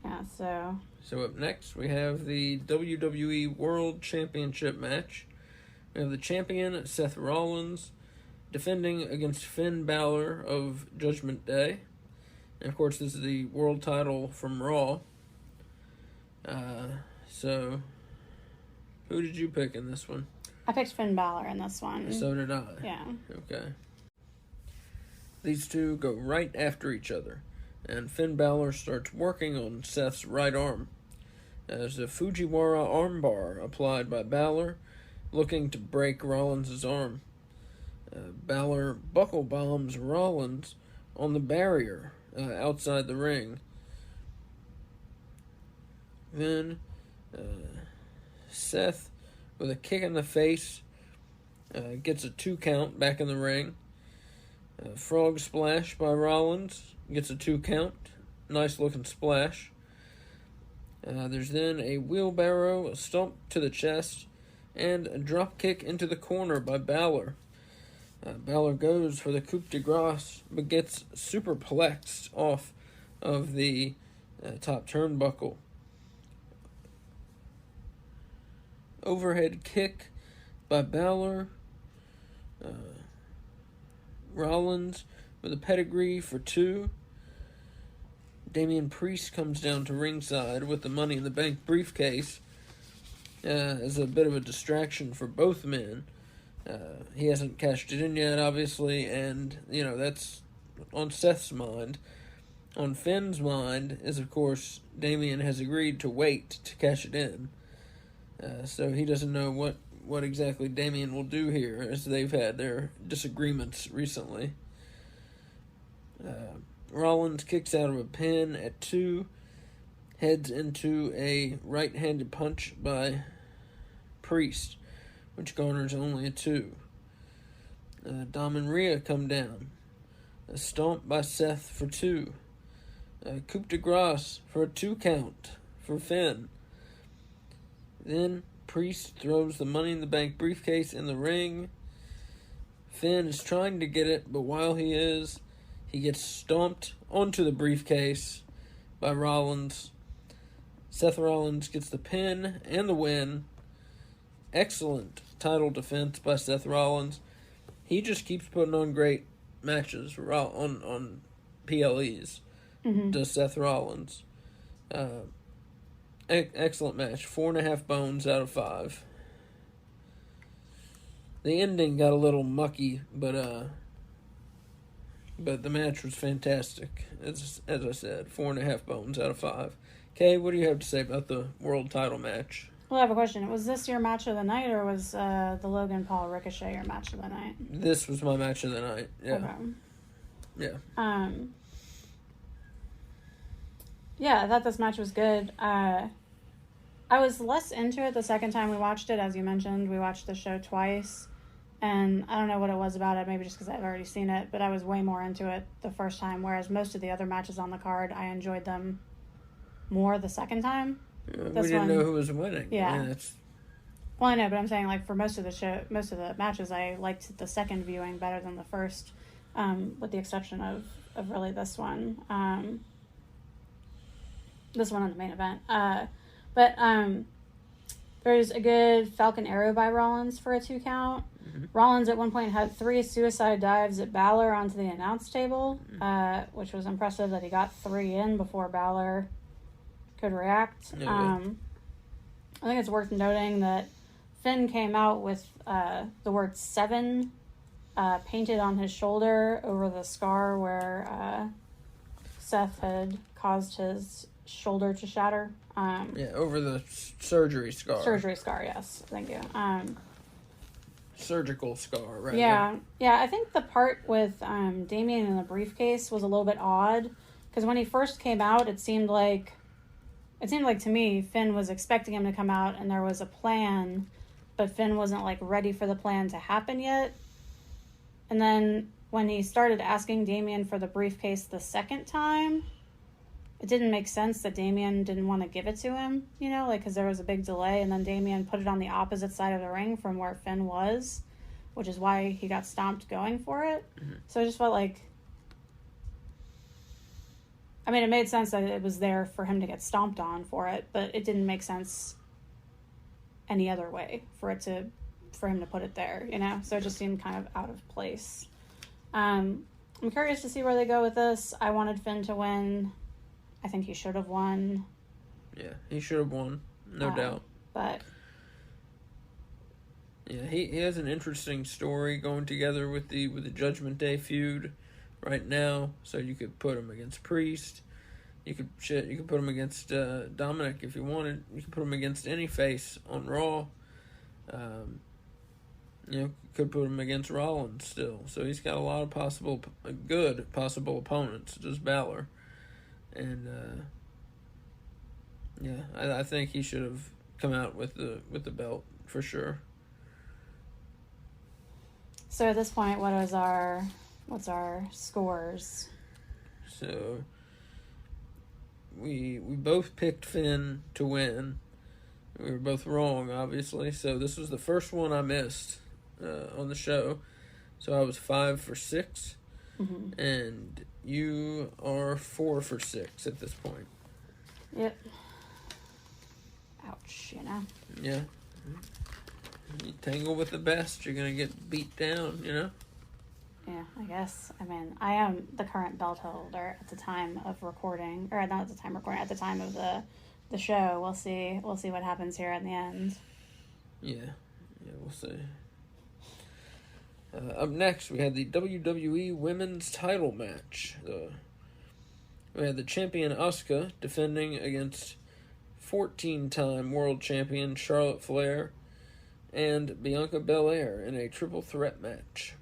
[SPEAKER 2] Yeah, so...
[SPEAKER 1] So up next we have the WWE World Championship match. We have the champion, Seth Rollins, defending against Finn Balor of Judgment Day. And of course, this is the world title from Raw. So, who did you pick in this one?
[SPEAKER 2] I picked Finn Balor in this one.
[SPEAKER 1] So did I.
[SPEAKER 2] Yeah.
[SPEAKER 1] Okay. These two go right after each other, and Finn Balor starts working on Seth's right arm. There's a Fujiwara armbar applied by Balor, looking to break Rollins' arm. Balor buckle bombs Rollins on the barrier outside the ring. Then Seth, with a kick in the face, gets a 2 count back in the ring. Frog splash by Rollins gets a 2 count. Nice looking splash. There's then a wheelbarrow, a stomp to the chest, and a drop kick into the corner by Balor. Balor goes for the coup de grace, but gets superplexed off of the top turnbuckle. Overhead kick by Balor. Rollins with a pedigree for 2. Damian Priest comes down to ringside with the Money in the Bank briefcase as a bit of a distraction for both men. He hasn't cashed it in yet, obviously, and, that's on Seth's mind. On Finn's mind is, of course, Damian has agreed to wait to cash it in. So he doesn't know what exactly Damian will do here, as they've had their disagreements recently. Rollins kicks out of a pin at 2, heads into a right-handed punch by Priest, which garners only a 2. Dom and Rhea come down. A stomp by Seth for 2. Coup de grace for a 2 count for Finn. Then Priest throws the Money in the Bank briefcase in the ring. Finn is trying to get it, but while he is, he gets stomped onto the briefcase by Rollins. Seth Rollins gets the pin and the win. Excellent title defense by Seth Rollins. He just keeps putting on great matches on PLEs. Does Seth Rollins. Excellent match. 4.5 bones out of 5. The ending got a little mucky, but the match was fantastic. As I said, 4.5 bones out of 5. Kay, what do you have to say about the world title match?
[SPEAKER 2] Well, I have a question. Was this your match of the night, or was the Logan Paul Ricochet your match of the night?
[SPEAKER 1] This was my match of the night. Yeah.
[SPEAKER 2] Okay.
[SPEAKER 1] Yeah.
[SPEAKER 2] Yeah, I thought this match was good. I was less into it the second time we watched it. As you mentioned, we watched the show twice. And I don't know what it was about it, maybe just because I've already seen it, but I was way more into it the first time, whereas most of the other matches on the card, I enjoyed them more the second time.
[SPEAKER 1] We didn't know who was winning.
[SPEAKER 2] Yeah.
[SPEAKER 1] I mean,
[SPEAKER 2] well, I know, but I'm saying, like, for most of the matches, I liked the second viewing better than the first, with the exception of really this one. This one on the main event. But there's a good Falcon Arrow by Rollins for a 2 count. Mm-hmm. Rollins at one point had 3 suicide dives at Balor onto the announce table, which was impressive that he got 3 in before Balor could react. I think it's worth noting that Finn came out with the word 7 painted on his shoulder over the scar where Seth had caused his shoulder to shatter.
[SPEAKER 1] Over the surgery scar.
[SPEAKER 2] Surgery scar, yes. Thank you.
[SPEAKER 1] Surgical scar, right?
[SPEAKER 2] Yeah. Yeah, I think the part with Damian in the briefcase was a little bit odd, because when he first came out, it seemed like to me, Finn was expecting him to come out and there was a plan, but Finn wasn't, like, ready for the plan to happen yet. And then when he started asking Damian for the briefcase the second time, it didn't make sense that Damian didn't want to give it to him, you know, like, because there was a big delay, and then Damian put it on the opposite side of the ring from where Finn was, which is why he got stomped going for it. Mm-hmm. So I just felt like, I mean, it made sense that it was there for him to get stomped on for it, but it didn't make sense any other way for him to put it there, you know? So it just seemed kind of out of place. I'm curious to see where they go with this. I wanted Finn to win. I think he should have won.
[SPEAKER 1] Yeah, he should have won, no doubt.
[SPEAKER 2] But
[SPEAKER 1] yeah, he has an interesting story going together with the Judgment Day feud right now. So you could put him against Priest. You could put him against Dominic if you wanted. You could put him against any face on Raw. Could put him against Rollins still. So he's got a lot of good possible opponents. Just Balor. And I think he should have come out with the belt for sure.
[SPEAKER 2] So at this point, what's our scores?
[SPEAKER 1] So we both picked Finn to win. We were both wrong, obviously. So this was the first one I missed on the show. So I was 5 for 6. Mm-hmm. And you are 4 for 6 at this point.
[SPEAKER 2] Yep. Ouch, you know?
[SPEAKER 1] Yeah. You tangle with the best, you're going to get beat down, you know?
[SPEAKER 2] Yeah, I guess. I mean, I am the current belt holder at the time of recording, or not at the time of recording, at the time of the show. We'll see what happens here in the end.
[SPEAKER 1] Yeah, we'll see. Up next, we had the WWE Women's Title match. We had the champion Asuka defending against 14-time world champion Charlotte Flair and Bianca Belair in a triple threat match.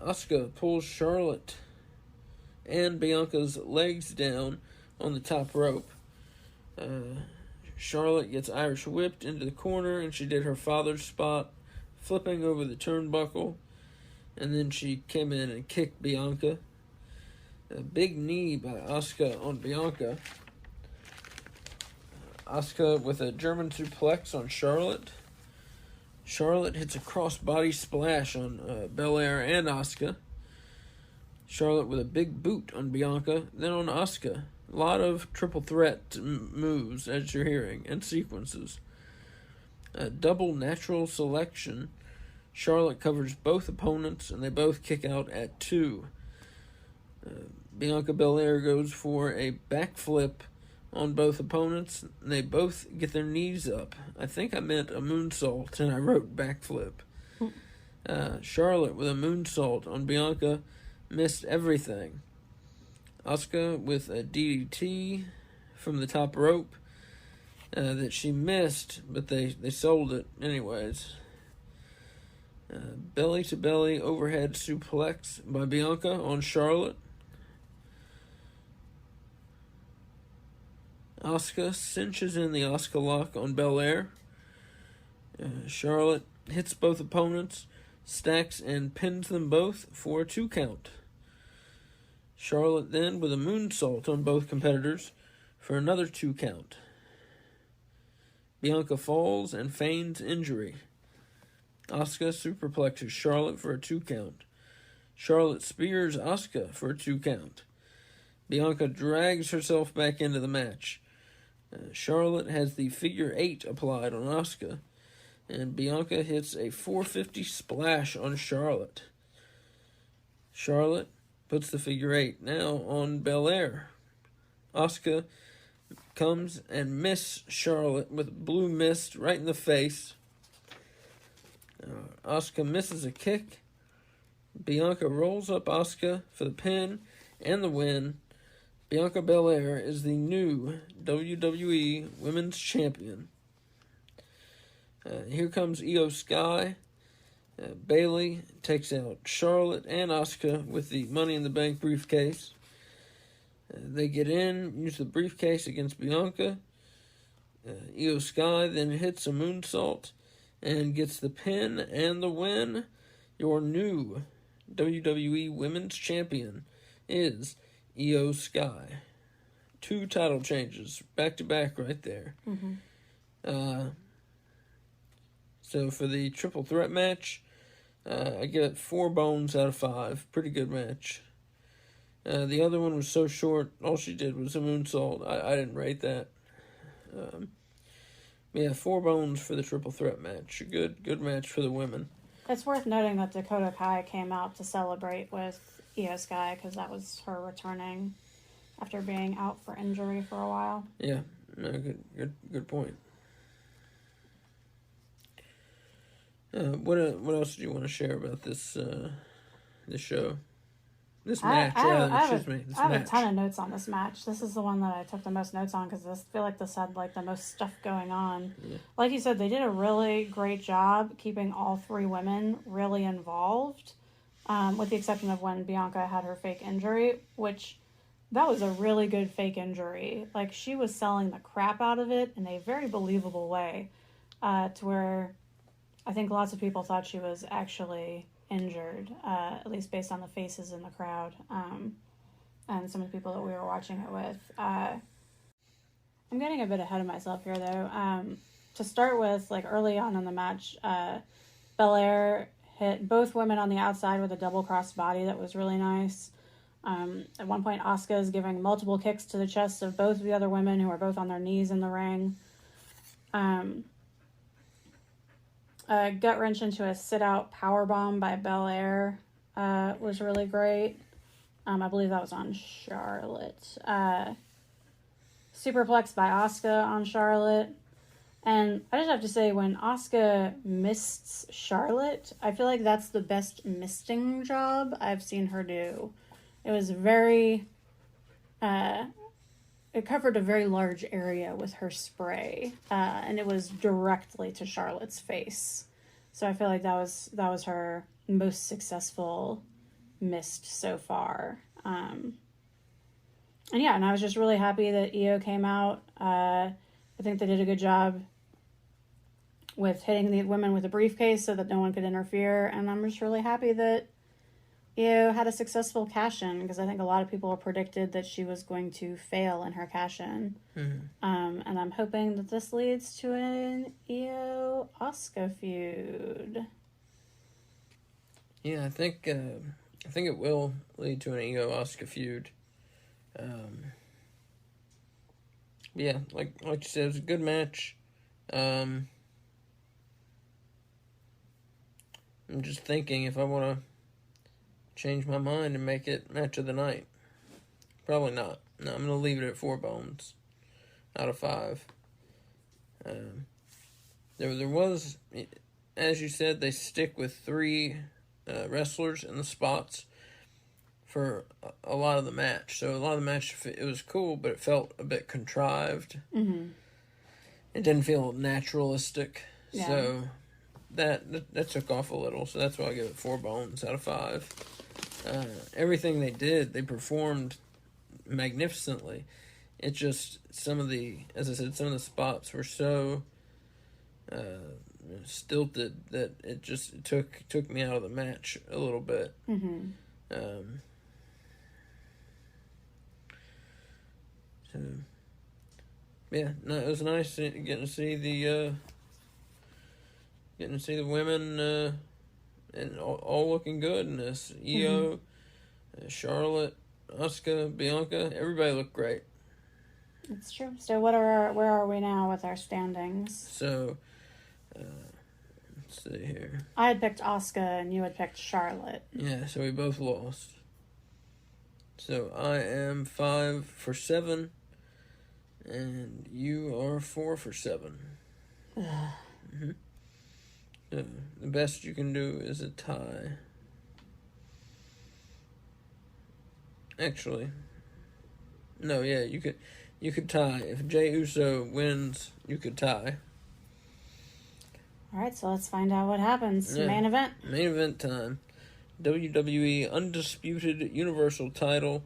[SPEAKER 1] Asuka pulls Charlotte and Bianca's legs down on the top rope. Charlotte gets Irish whipped into the corner, and she did her father's spot, flipping over the turnbuckle, and then she came in and kicked Bianca. A big knee by Asuka on Bianca. Asuka with a German suplex on Charlotte. Charlotte hits a crossbody splash on Belair and Asuka. Charlotte with a big boot on Bianca, then on Asuka. A lot of triple threat moves, as you're hearing, and sequences. A double natural selection. Charlotte covers both opponents, and they both kick out at 2. Bianca Belair goes for a backflip on both opponents. They both get their knees up. I think I meant a moonsault, and I wrote backflip. Charlotte with a moonsault on Bianca, missed everything. Asuka with a DDT from the top rope that she missed, but they sold it anyways. Belly-to-belly overhead suplex by Bianca on Charlotte. Asuka cinches in the Asuka lock on Belair. Charlotte hits both opponents, stacks and pins them both for a 2 count. Charlotte then with a moonsault on both competitors for another 2 count. Bianca falls and feigns injury. Asuka superplexes Charlotte for a 2 count. Charlotte spears Asuka for a 2 count. Bianca drags herself back into the match. Charlotte has the figure 8 applied on Asuka, and Bianca hits a 450 splash on Charlotte. Charlotte puts the figure 8 now on Belair. Asuka comes and misses Charlotte with blue mist right in the face. Asuka misses a kick. Bianca rolls up Asuka for the pin and the win. Bianca Belair is the new WWE Women's Champion. Here comes Io Sky. Bayley takes out Charlotte and Asuka with the Money in the Bank briefcase. They get in, use the briefcase against Bianca. Io Sky then hits a moonsault and gets the pin and the win. Your new WWE Women's Champion is Io Sky. 2 title changes back to back right there.
[SPEAKER 2] Mm-hmm.
[SPEAKER 1] So for the triple threat match, I give it 4 bones out of 5. Pretty good match. The other one was so short, all she did was a moonsault. I didn't rate that. 4 bones for the triple threat match. A good match for the women.
[SPEAKER 2] It's worth noting that Dakota Kai came out to celebrate with Io Sky because that was her returning after being out for injury for a while.
[SPEAKER 1] Yeah, no, good point. What else do you want to share about this show? This match,
[SPEAKER 2] I have a ton of notes on this match. This is the one that I took the most notes on because I feel like this had like the most stuff going on.
[SPEAKER 1] Yeah.
[SPEAKER 2] Like you said, they did a really great job keeping all 3 women really involved, with the exception of when Bianca had her fake injury, which that was a really good fake injury. Like, she was selling the crap out of it in a very believable way, to where I think lots of people thought she was actually injured, at least based on the faces in the crowd, and some of the people that we were watching it with. I'm getting a bit ahead of myself here, though. To start with, like, early on in the match, Belair hit both women on the outside with a double cross body that was really nice. At one point, Asuka is giving multiple kicks to the chest of both of the other women who are both on their knees in the ring. Gut wrench into a sit-out powerbomb by Belair was really great. I believe that was on Charlotte. Superplex by Asuka on Charlotte. And I just have to say, when Asuka mists Charlotte, I feel like that's the best misting job I've seen her do. It was very... it covered a very large area with her spray, and it was directly to Charlotte's face. So I feel like that was her most successful mist so far. And I was just really happy that Io came out. I think they did a good job with hitting the women with a briefcase so that no one could interfere, and I'm just really happy that Io had a successful cash-in, because I think a lot of people predicted that she was going to fail in her cash-in. And I'm hoping that this leads to an Io Asuka feud.
[SPEAKER 1] Yeah, I think it will lead to an Io Asuka feud. Yeah, like you said, it was a good match. I'm just thinking if I want to change my mind and make it match of the night. Probably not. No, I'm going to leave it at 4 bones out of 5. There was, as you said, they stick with 3 wrestlers in the spots for a lot of the match. So a lot of the match, it was cool, but it felt a bit contrived.
[SPEAKER 2] Mm-hmm.
[SPEAKER 1] It didn't feel naturalistic.
[SPEAKER 2] Yeah.
[SPEAKER 1] So that took off a little. So that's why I give it 4 bones out of 5. Everything they did, they performed magnificently. It just, as I said, some of the spots were so stilted that it just took me out of the match a little bit.
[SPEAKER 2] Mm-hmm.
[SPEAKER 1] So yeah, no, it was nice getting to see the women and all looking good in this. Io, Charlotte, Asuka, Bianca, everybody looked great.
[SPEAKER 2] That's true. So where are we now with our standings?
[SPEAKER 1] So, let's see here.
[SPEAKER 2] I had picked Asuka and you had picked Charlotte.
[SPEAKER 1] Yeah, so we both lost. So I am 5 for 7, and you are 4 for 7. So the best you can do is a tie. Actually, no, yeah, you could tie. If Jey Uso wins, you could tie.
[SPEAKER 2] All right, so let's find out what happens.
[SPEAKER 1] Yeah.
[SPEAKER 2] Main event.
[SPEAKER 1] Main event time. WWE Undisputed Universal title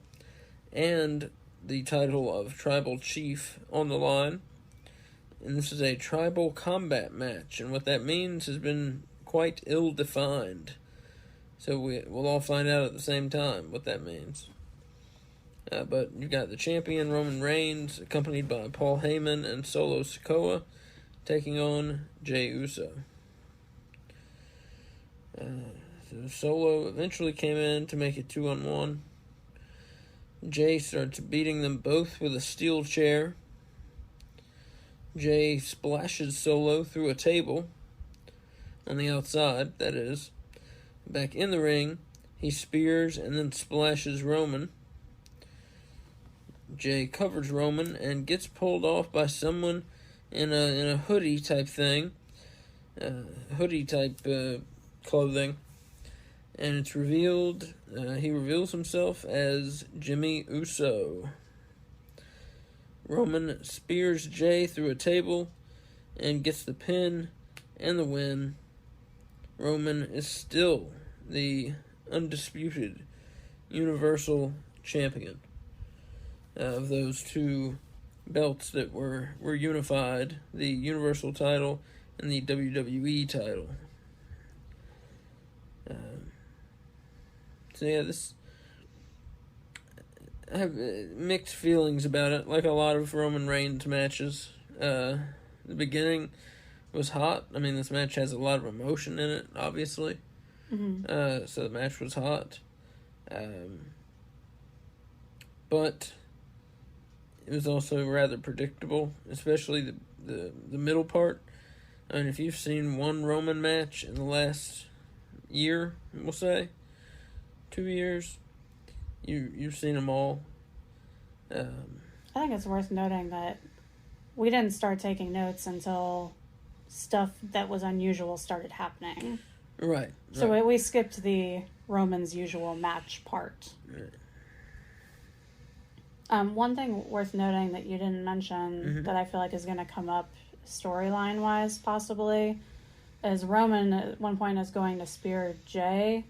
[SPEAKER 1] and the title of Tribal Chief on the line. And this is a tribal combat match, and what that means has been quite ill-defined. So we'll all find out at the same time what that means. But you got the champion Roman Reigns, accompanied by Paul Heyman and Solo Sikoa, taking on Jey Uso. So Solo eventually came in to make it 2-on-1. Jey starts beating them both with a steel chair. Jey splashes Solo through a table on the outside, that is. Back in the ring, he spears and then splashes Roman. Jey covers Roman and gets pulled off by someone in a hoodie type thing, clothing, and it's revealed. He reveals himself as Jimmy Uso. Roman spears Jey through a table and gets the pin and the win. Roman is still the undisputed Universal Champion of those 2 belts that were unified, the Universal title and the WWE title. So yeah, I have mixed feelings about it, like a lot of Roman Reigns matches. The beginning was hot. I mean, this match has a lot of emotion in it, obviously.
[SPEAKER 2] Mm-hmm.
[SPEAKER 1] So the match was hot. But it was also rather predictable, especially the middle part. I mean, if you've seen one Roman match in the last year, we'll say, 2 years, you've seen them all.
[SPEAKER 2] I think it's worth noting that we didn't start taking notes until stuff that was unusual started happening.
[SPEAKER 1] Right.
[SPEAKER 2] So we skipped the Roman's usual match part.
[SPEAKER 1] Right.
[SPEAKER 2] One thing worth noting that you didn't mention that I feel like is going to come up storyline-wise, possibly, is Roman at one point is going to spear Jey,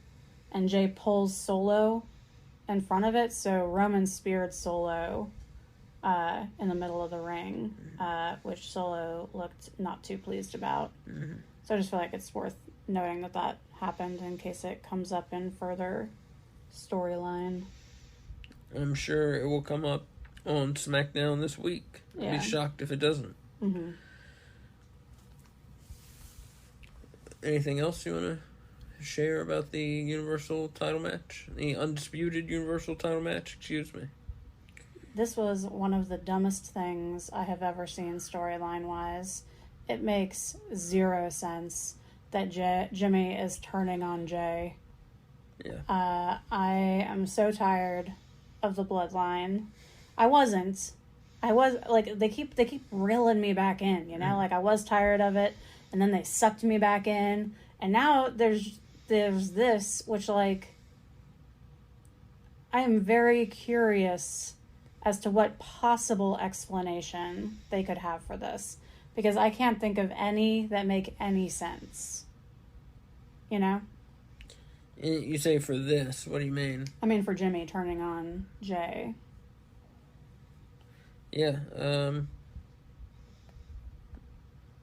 [SPEAKER 2] and Jey pulls Solo in front of it, so Roman speared Solo in the middle of the ring, which Solo looked not too pleased about. So I just feel like it's worth noting that happened in case it comes up in further storyline.
[SPEAKER 1] I'm sure it will come up on SmackDown this week.
[SPEAKER 2] Yeah.
[SPEAKER 1] I'd be shocked if it doesn't.
[SPEAKER 2] Mm-hmm.
[SPEAKER 1] Anything else you want to share about the Universal title match? The undisputed Universal title match, excuse me.
[SPEAKER 2] This was one of the dumbest things I have ever seen storyline-wise. It makes zero sense that Jimmy is turning on Jay.
[SPEAKER 1] Yeah.
[SPEAKER 2] I am so tired of the bloodline. I was like, they keep reeling me back in, you know?
[SPEAKER 1] Mm.
[SPEAKER 2] Like, I was tired of it, and then they sucked me back in, and now there's this, which, like, I am very curious as to what possible explanation they could have for this, because I can't think of any that make any sense. You know?
[SPEAKER 1] You say for this, what do you mean?
[SPEAKER 2] I mean for Jimmy turning on Jay.
[SPEAKER 1] Yeah,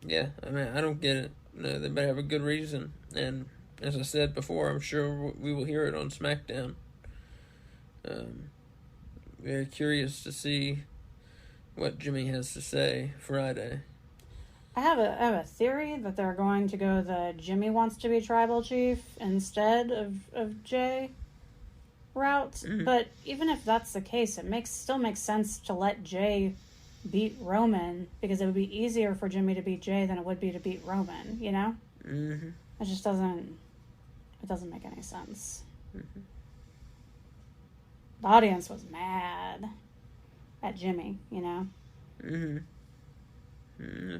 [SPEAKER 1] yeah, I mean, I don't get it. No, they better have a good reason. And as I said before, I'm sure we will hear it on SmackDown. Very curious to see what Jimmy has to say Friday.
[SPEAKER 2] I have a theory that they're going to go the Jimmy wants to be tribal chief instead of Jay route.
[SPEAKER 1] Mm-hmm.
[SPEAKER 2] But even if that's the case, it still makes sense to let Jay beat Roman, because it would be easier for Jimmy to beat Jay than it would be to beat Roman, you know?
[SPEAKER 1] Mm-hmm.
[SPEAKER 2] It just doesn't make any sense.
[SPEAKER 1] Mm-hmm.
[SPEAKER 2] The audience was mad at Jimmy, you know?
[SPEAKER 1] Mm-hmm. Mm-hmm.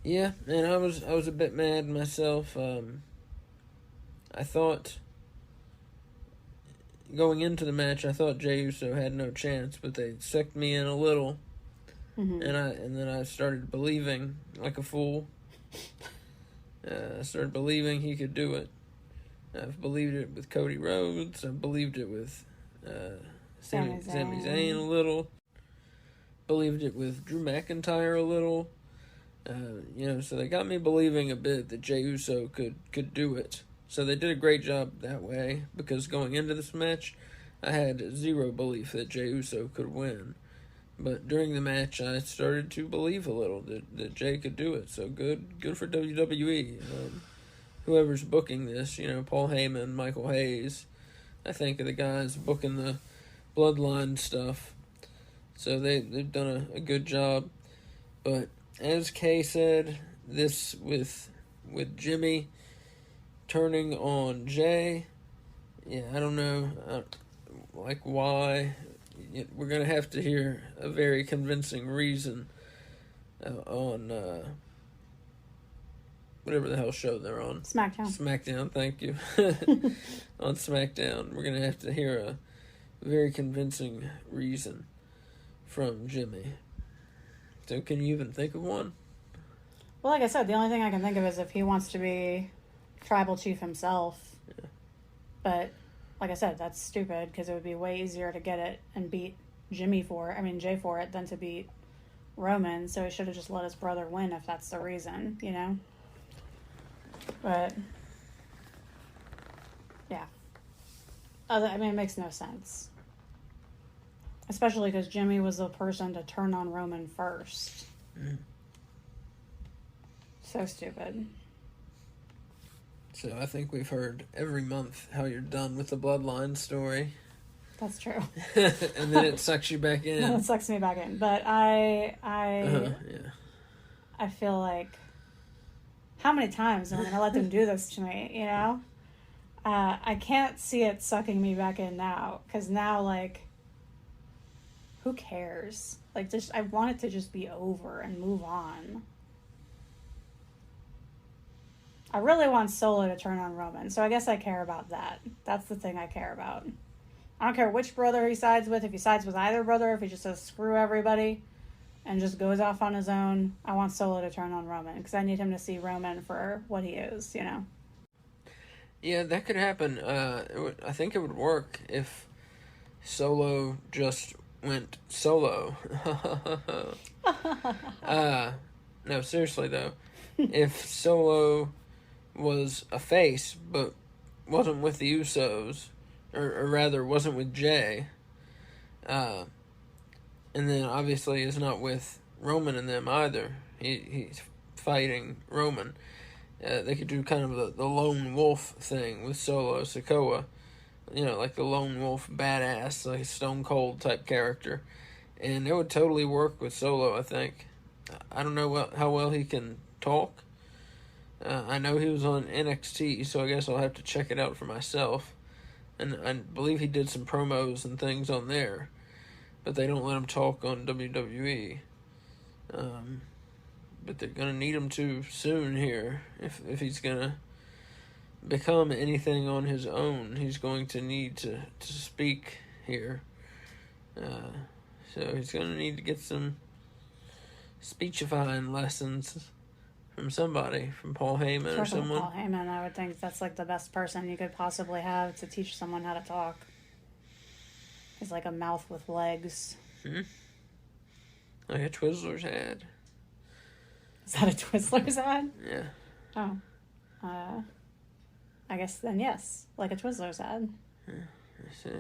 [SPEAKER 1] Yeah, and I was a bit mad myself. I thought, going into the match, I thought Jey Uso had no chance, but they sucked me in a little,
[SPEAKER 2] Mm-hmm.
[SPEAKER 1] and then I started believing like a fool. I started believing he could do it. I've believed it with Cody Rhodes. I've believed it with Sami Zayn a little. Believed it with Drew McIntyre a little. So they got me believing a bit that Jey Uso could do it. So they did a great job that way, because going into this match, I had zero belief that Jey Uso could win. But during the match, I started to believe a little that Jey could do it. So good for WWE. Whoever's booking this, Paul Heyman, Michael Hayes, I think are the guys booking the Bloodline stuff. So they've done a good job. But as Kay said, this with Jimmy turning on Jay, yeah, I don't know, why. We're going to have to hear a very convincing reason on whatever the hell show they're on. SmackDown, thank you. On SmackDown, we're going to have to hear a very convincing reason from Jimmy. So can you even think of one?
[SPEAKER 2] Well, like I said, the only thing I can think of is if he wants to be tribal chief himself.
[SPEAKER 1] Yeah.
[SPEAKER 2] But like I said, that's stupid, because it would be way easier to get it and beat Jay for it than to beat Roman. So he should have just let his brother win if that's the reason, you know? But yeah, it makes no sense. Especially because Jimmy was the person to turn on Roman first.
[SPEAKER 1] Mm.
[SPEAKER 2] So stupid.
[SPEAKER 1] So I think we've heard every month how you're done with the Bloodline story.
[SPEAKER 2] That's true.
[SPEAKER 1] And then it sucks you back in.
[SPEAKER 2] It sucks me back in. But
[SPEAKER 1] yeah.
[SPEAKER 2] I feel like, how many times am I going to let them do this to me, you know? I can't see it sucking me back in now. Because now, like, who cares? Like, I want it to just be over and move on. I really want Solo to turn on Roman, so I guess I care about that. That's the thing I care about. I don't care which brother he sides with, if he sides with either brother, if he just says screw everybody and just goes off on his own. I want Solo to turn on Roman, because I need him to see Roman for what he is, you know?
[SPEAKER 1] Yeah, that could happen. I think it would work if Solo just went solo. No, seriously though. If Solo was a face, but wasn't with the Usos, or rather wasn't with Jay, and then obviously is not with Roman and them either. He's fighting Roman. They could do kind of the lone wolf thing with Solo Sikoa, like the lone wolf badass, like a Stone Cold type character, and it would totally work with Solo. I think. I don't know how well he can talk. I know he was on NXT, so I guess I'll have to check it out for myself. And I believe he did some promos and things on there, but they don't let him talk on WWE. But they're gonna need him to soon here. If he's gonna become anything on his own, he's going to need to speak here. So he's gonna need to get some speechifying lessons from somebody, from Paul Heyman or someone.
[SPEAKER 2] Paul Heyman, I would think that's like the best person you could possibly have to teach someone how to talk. He's like a mouth with legs.
[SPEAKER 1] Like a Twizzler's ad.
[SPEAKER 2] Is that a Twizzler's ad?
[SPEAKER 1] Yeah.
[SPEAKER 2] Oh. I guess then yes, like a Twizzler's ad.
[SPEAKER 1] Yeah, I see.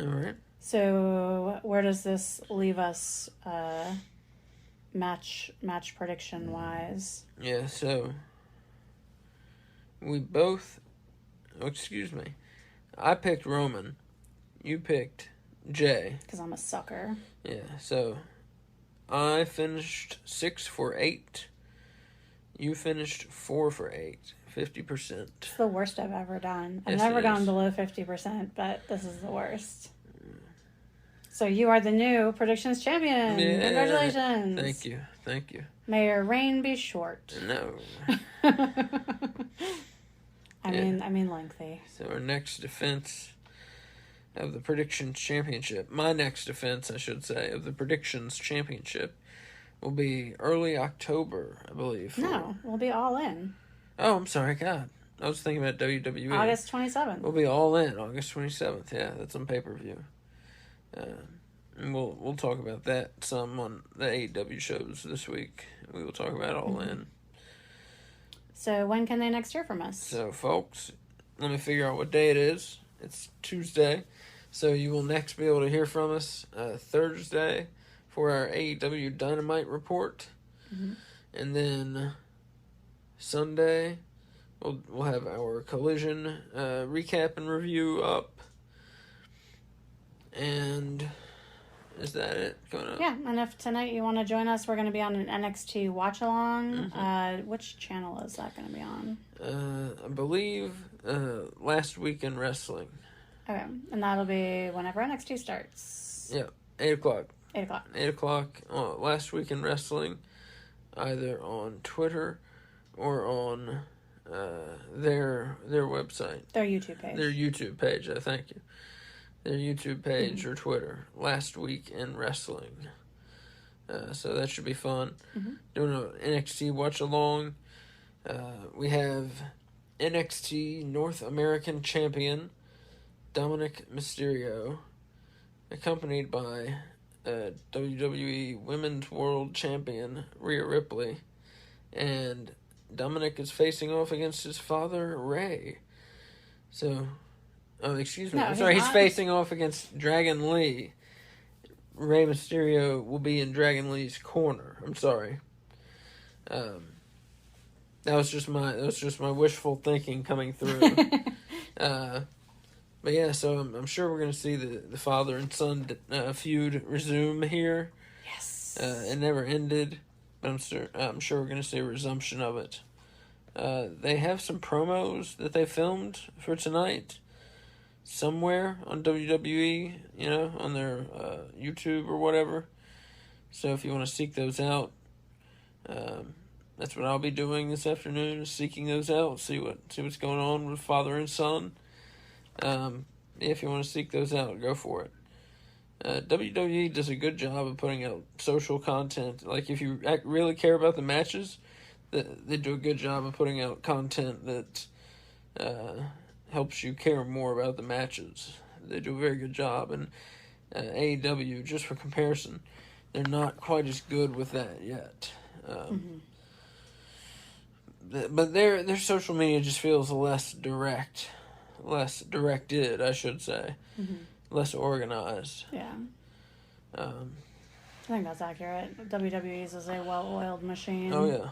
[SPEAKER 1] All right.
[SPEAKER 2] So where does this leave us, match prediction wise?
[SPEAKER 1] Yeah, so we both. Oh, excuse me. I picked Roman. You picked Jay.
[SPEAKER 2] Because I'm a sucker.
[SPEAKER 1] Yeah, so I finished 6 for 8. You finished 4 for 8. 50%.
[SPEAKER 2] It's the worst I've ever done. I've
[SPEAKER 1] Yes,
[SPEAKER 2] never
[SPEAKER 1] it
[SPEAKER 2] gone
[SPEAKER 1] is.
[SPEAKER 2] below 50%, but this is the worst. So you are the new predictions champion.
[SPEAKER 1] Yeah.
[SPEAKER 2] Congratulations.
[SPEAKER 1] Thank you.
[SPEAKER 2] May your reign be short.
[SPEAKER 1] No.
[SPEAKER 2] I mean lengthy.
[SPEAKER 1] So our next defense of the predictions championship, my next defense, I should say, of the predictions championship will be early October, I believe.
[SPEAKER 2] No, we'll be all in.
[SPEAKER 1] Oh, I'm sorry, God. I was thinking about WWE.
[SPEAKER 2] August 27th.
[SPEAKER 1] We'll be all in August 27th. Yeah, that's on pay-per-view. And we'll talk about that some on the AEW shows this week. We will talk about All In.
[SPEAKER 2] So when can they next hear from us?
[SPEAKER 1] So, folks, let me figure out what day it is. It's Tuesday. So you will next be able to hear from us Thursday for our AEW Dynamite report.
[SPEAKER 2] Mm-hmm.
[SPEAKER 1] And then Sunday, we'll have our Collision recap and review up. And is that it going up?
[SPEAKER 2] Yeah, and if tonight you want to join us, we're going to be on an NXT watch along.
[SPEAKER 1] Mm-hmm.
[SPEAKER 2] Which channel is that going to be on?
[SPEAKER 1] I believe Last Week in Wrestling.
[SPEAKER 2] Okay, and that'll be whenever NXT starts.
[SPEAKER 1] Yeah, 8 o'clock.
[SPEAKER 2] 8 o'clock.
[SPEAKER 1] 8 o'clock, Last Week in Wrestling, either on Twitter or on their website.
[SPEAKER 2] Their YouTube page.
[SPEAKER 1] Their YouTube page, thank you. Their YouTube page or Twitter, Last Week in Wrestling. So that should be fun.
[SPEAKER 2] Mm-hmm.
[SPEAKER 1] Doing an NXT watch along. We have NXT North American Champion Dominic Mysterio, accompanied by WWE Women's World Champion Rhea Ripley, and Dominic is facing off against his father Ray. So. Oh, excuse me.
[SPEAKER 2] No,
[SPEAKER 1] I'm sorry, he's
[SPEAKER 2] not.
[SPEAKER 1] facing off against Dragon Lee. Rey Mysterio will be in Dragon Lee's corner. I'm sorry. That was just my wishful thinking coming through. But yeah, so I'm sure we're gonna see the father and son feud resume here.
[SPEAKER 2] Yes.
[SPEAKER 1] It never ended, but I'm sure we're gonna see a resumption of it. They have some promos that they filmed for tonight. Somewhere on WWE, on their YouTube or whatever. So if you want to seek those out, that's what I'll be doing this afternoon, is seeking those out, see what's going on with father and son. If you want to seek those out, go for it. WWE does a good job of putting out social content. Like, if you really care about the matches, they do a good job of putting out content that helps you care more about the matches. They do a very good job, and AEW, just for comparison, they're not quite as good with that yet. but their social media just feels less directed, I should say, less organized.
[SPEAKER 2] Yeah. I think that's accurate. WWE's is a well-oiled machine.
[SPEAKER 1] Oh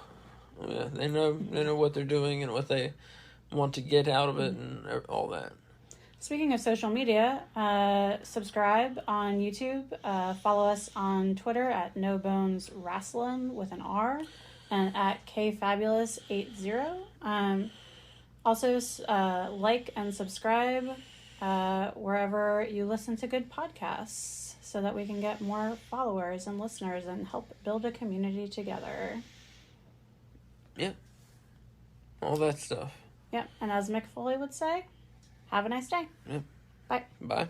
[SPEAKER 1] yeah, they know what they're doing and what they want to get out of it and all that.
[SPEAKER 2] Speaking of social media, subscribe on YouTube. Follow us on Twitter at No Bones Wrestling with an R, and at Kay Fabulous 80. Also, like and subscribe wherever you listen to good podcasts, so that we can get more followers and listeners and help build a community together.
[SPEAKER 1] Yep. All that stuff.
[SPEAKER 2] Yep. And as Mick Foley would say, have a nice day.
[SPEAKER 1] Yep.
[SPEAKER 2] Bye.
[SPEAKER 1] Bye.